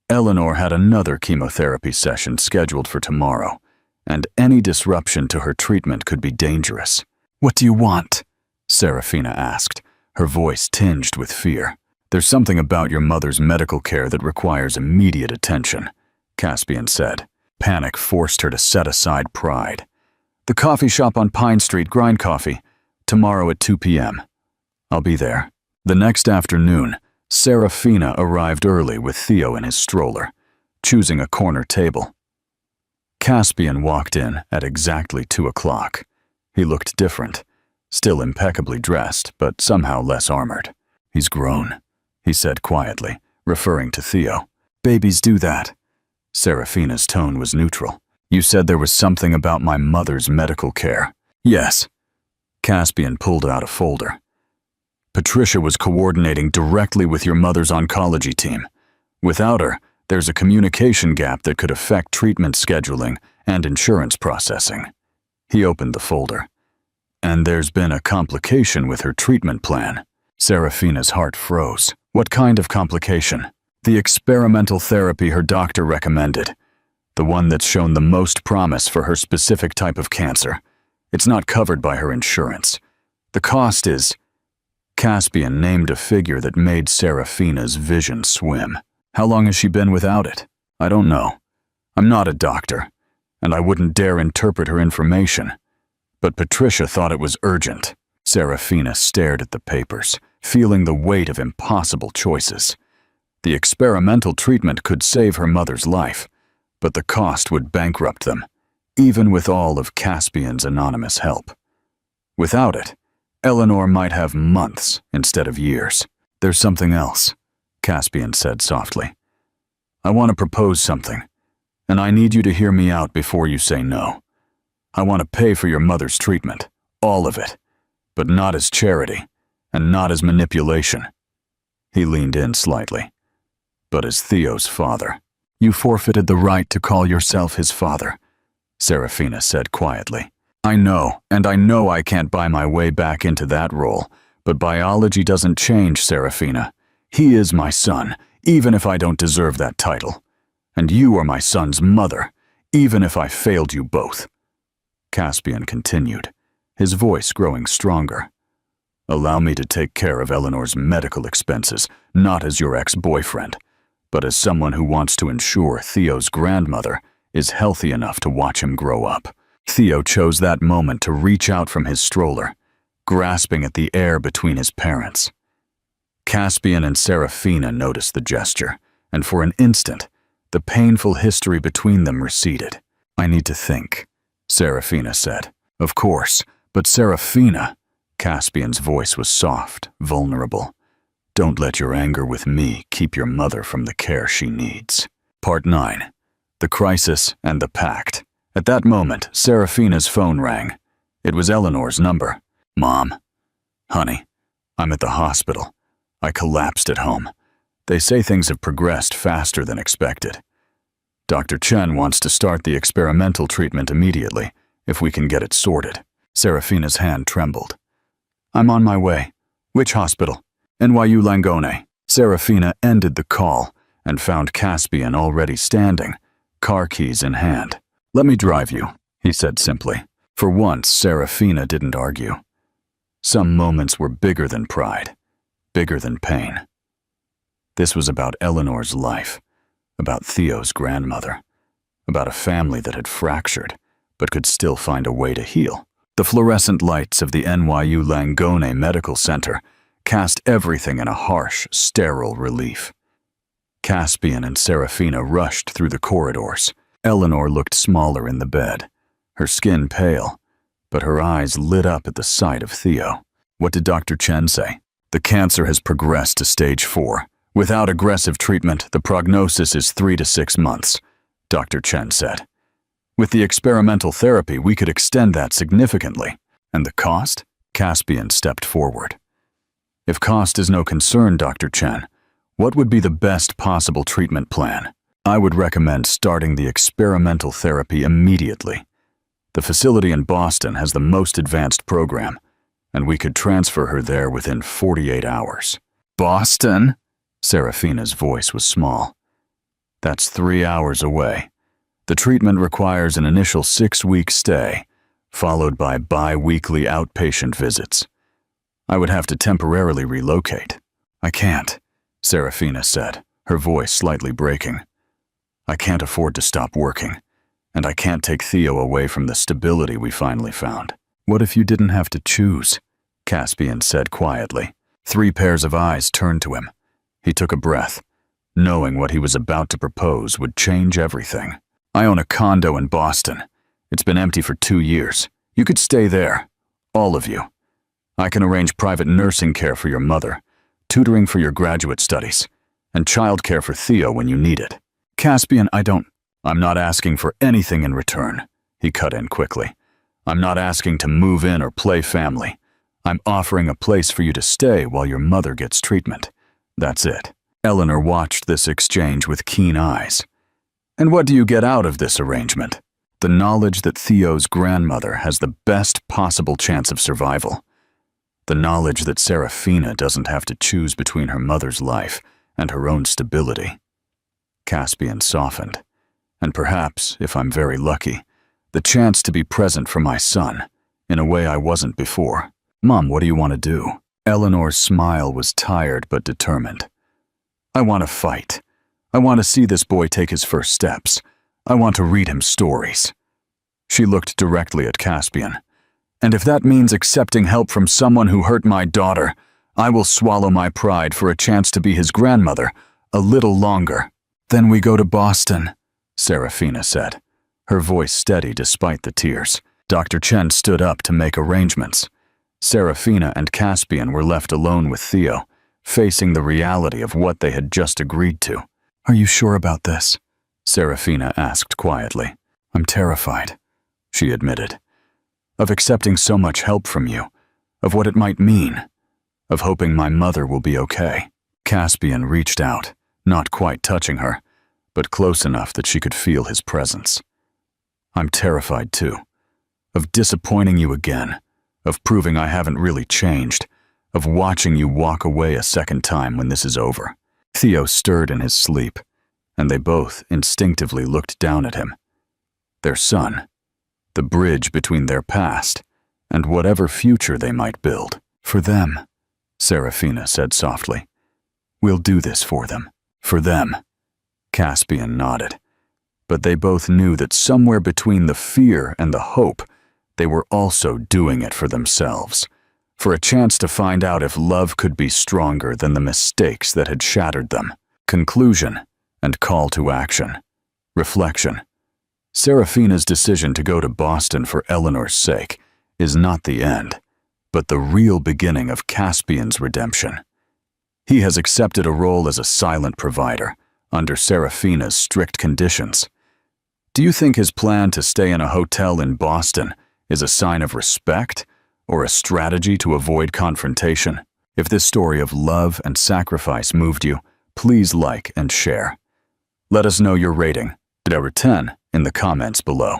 Eleanor had another chemotherapy session scheduled for tomorrow, and any disruption to her treatment could be dangerous. What do you want? Serafina asked, her voice tinged with fear. There's something about your mother's medical care that requires immediate attention, Caspian said. Panic forced her to set aside pride. The coffee shop on Pine Street, Grind Coffee. Tomorrow at 2 p.m. I'll be there. The next afternoon, Serafina arrived early with Theo in his stroller, choosing a corner table. Caspian walked in at exactly 2 o'clock. He looked different, still impeccably dressed, but somehow less armored. He's grown, he said quietly, referring to Theo. Babies do that. Serafina's tone was neutral. You said there was something about my mother's medical care. Yes. Caspian pulled out a folder. Patricia was coordinating directly with your mother's oncology team. Without her, there's a communication gap that could affect treatment scheduling and insurance processing. He opened the folder. And there's been a complication with her treatment plan. Serafina's heart froze. What kind of complication? The experimental therapy her doctor recommended. The one that's shown the most promise for her specific type of cancer. It's not covered by her insurance. The cost is... Caspian named a figure that made Serafina's vision swim. How long has she been without it? I don't know. I'm not a doctor, and I wouldn't dare interpret her information. But Patricia thought it was urgent. Serafina stared at the papers, feeling the weight of impossible choices. The experimental treatment could save her mother's life, but the cost would bankrupt them, even with all of Caspian's anonymous help. Without it, Eleanor might have months instead of years. There's something else, Caspian said softly. I want to propose something, and I need you to hear me out before you say no. I want to pay for your mother's treatment, all of it, but not as charity, and not as manipulation. He leaned in slightly. But as Theo's father. You forfeited the right to call yourself his father, Serafina said quietly. I know, and I know I can't buy my way back into that role, but biology doesn't change, Serafina. He is my son, even if I don't deserve that title. And you are my son's mother, even if I failed you both. Caspian continued, his voice growing stronger. Allow me to take care of Eleanor's medical expenses, not as your ex-boyfriend, but as someone who wants to ensure Theo's grandmother is healthy enough to watch him grow up. Theo chose that moment to reach out from his stroller, grasping at the air between his parents. Caspian and Serafina noticed the gesture, and for an instant, the painful history between them receded. I need to think, Serafina said. Of course, but Serafina, Caspian's voice was soft, vulnerable. Don't let your anger with me keep your mother from the care she needs. Part 9. The Crisis and the Pact. At that moment, Serafina's phone rang. It was Eleanor's number. Mom. Honey, I'm at the hospital. I collapsed at home. They say things have progressed faster than expected. Dr. Chen wants to start the experimental treatment immediately, if we can get it sorted. Serafina's hand trembled. I'm on my way. Which hospital? NYU Langone. Serafina ended the call and found Caspian already standing, car keys in hand. Let me drive you, he said simply. For once, Serafina didn't argue. Some moments were bigger than pride, bigger than pain. This was about Eleanor's life, about Theo's grandmother, about a family that had fractured, but could still find a way to heal. The fluorescent lights of the NYU Langone Medical Center cast everything in a harsh, sterile relief. Caspian and Serafina rushed through the corridors. Eleanor looked smaller in the bed, her skin pale, but her eyes lit up at the sight of Theo. What did Dr. Chen say? The cancer has progressed to stage 4. Without aggressive treatment, the prognosis is 3 to 6 months, Dr. Chen said. With the experimental therapy, we could extend that significantly. And the cost? Caspian stepped forward. If cost is no concern, Dr. Chen, what would be the best possible treatment plan? I would recommend starting the experimental therapy immediately. The facility in Boston has the most advanced program, and we could transfer her there within 48 hours. Boston? Serafina's voice was small. That's 3 hours away. The treatment requires an initial 6-week stay, followed by bi-weekly outpatient visits. I would have to temporarily relocate. I can't, Serafina said, her voice slightly breaking. I can't afford to stop working, and I can't take Theo away from the stability we finally found. What if you didn't have to choose? Caspian said quietly. 3 pairs of eyes turned to him. He took a breath, knowing what he was about to propose would change everything. I own a condo in Boston. It's been empty for 2 years. You could stay there, all of you. I can arrange private nursing care for your mother, tutoring for your graduate studies, and childcare for Theo when you need it. Caspian, I'm not asking for anything in return, he cut in quickly. I'm not asking to move in or play family. I'm offering a place for you to stay while your mother gets treatment. That's it. Eleanor watched this exchange with keen eyes. And what do you get out of this arrangement? The knowledge that Theo's grandmother has the best possible chance of survival. The knowledge that Serafina doesn't have to choose between her mother's life and her own stability. Caspian softened. And perhaps, if I'm very lucky, the chance to be present for my son, in a way I wasn't before. Mom, what do you want to do? Eleanor's smile was tired but determined. I want to fight. I want to see this boy take his first steps. I want to read him stories." She looked directly at Caspian. "And if that means accepting help from someone who hurt my daughter, I will swallow my pride for a chance to be his grandmother a little longer." "Then we go to Boston," Serafina said, her voice steady despite the tears. Dr. Chen stood up to make arrangements. Serafina and Caspian were left alone with Theo, facing the reality of what they had just agreed to. "Are you sure about this?" Serafina asked quietly. "I'm terrified," she admitted, "of accepting so much help from you, of what it might mean, of hoping my mother will be okay." Caspian reached out, not quite touching her, but close enough that she could feel his presence. "I'm terrified too, of disappointing you again, of proving I haven't really changed, of watching you walk away a second time when this is over." Theo stirred in his sleep, and they both instinctively looked down at him. Their son, the bridge between their past and whatever future they might build. "For them," Serafina said softly. "We'll do this for them." "For them," Caspian nodded. But they both knew that somewhere between the fear and the hope, they were also doing it for themselves, for a chance to find out if love could be stronger than the mistakes that had shattered them. Conclusion and call to action. Reflection. Serafina's decision to go to Boston for Eleanor's sake is not the end, but the real beginning of Caspian's redemption. He has accepted a role as a silent provider under Serafina's strict conditions. Do you think his plan to stay in a hotel in Boston is a sign of respect or a strategy to avoid confrontation? If this story of love and sacrifice moved you, please like and share. Let us know your rating, 10, in the comments below.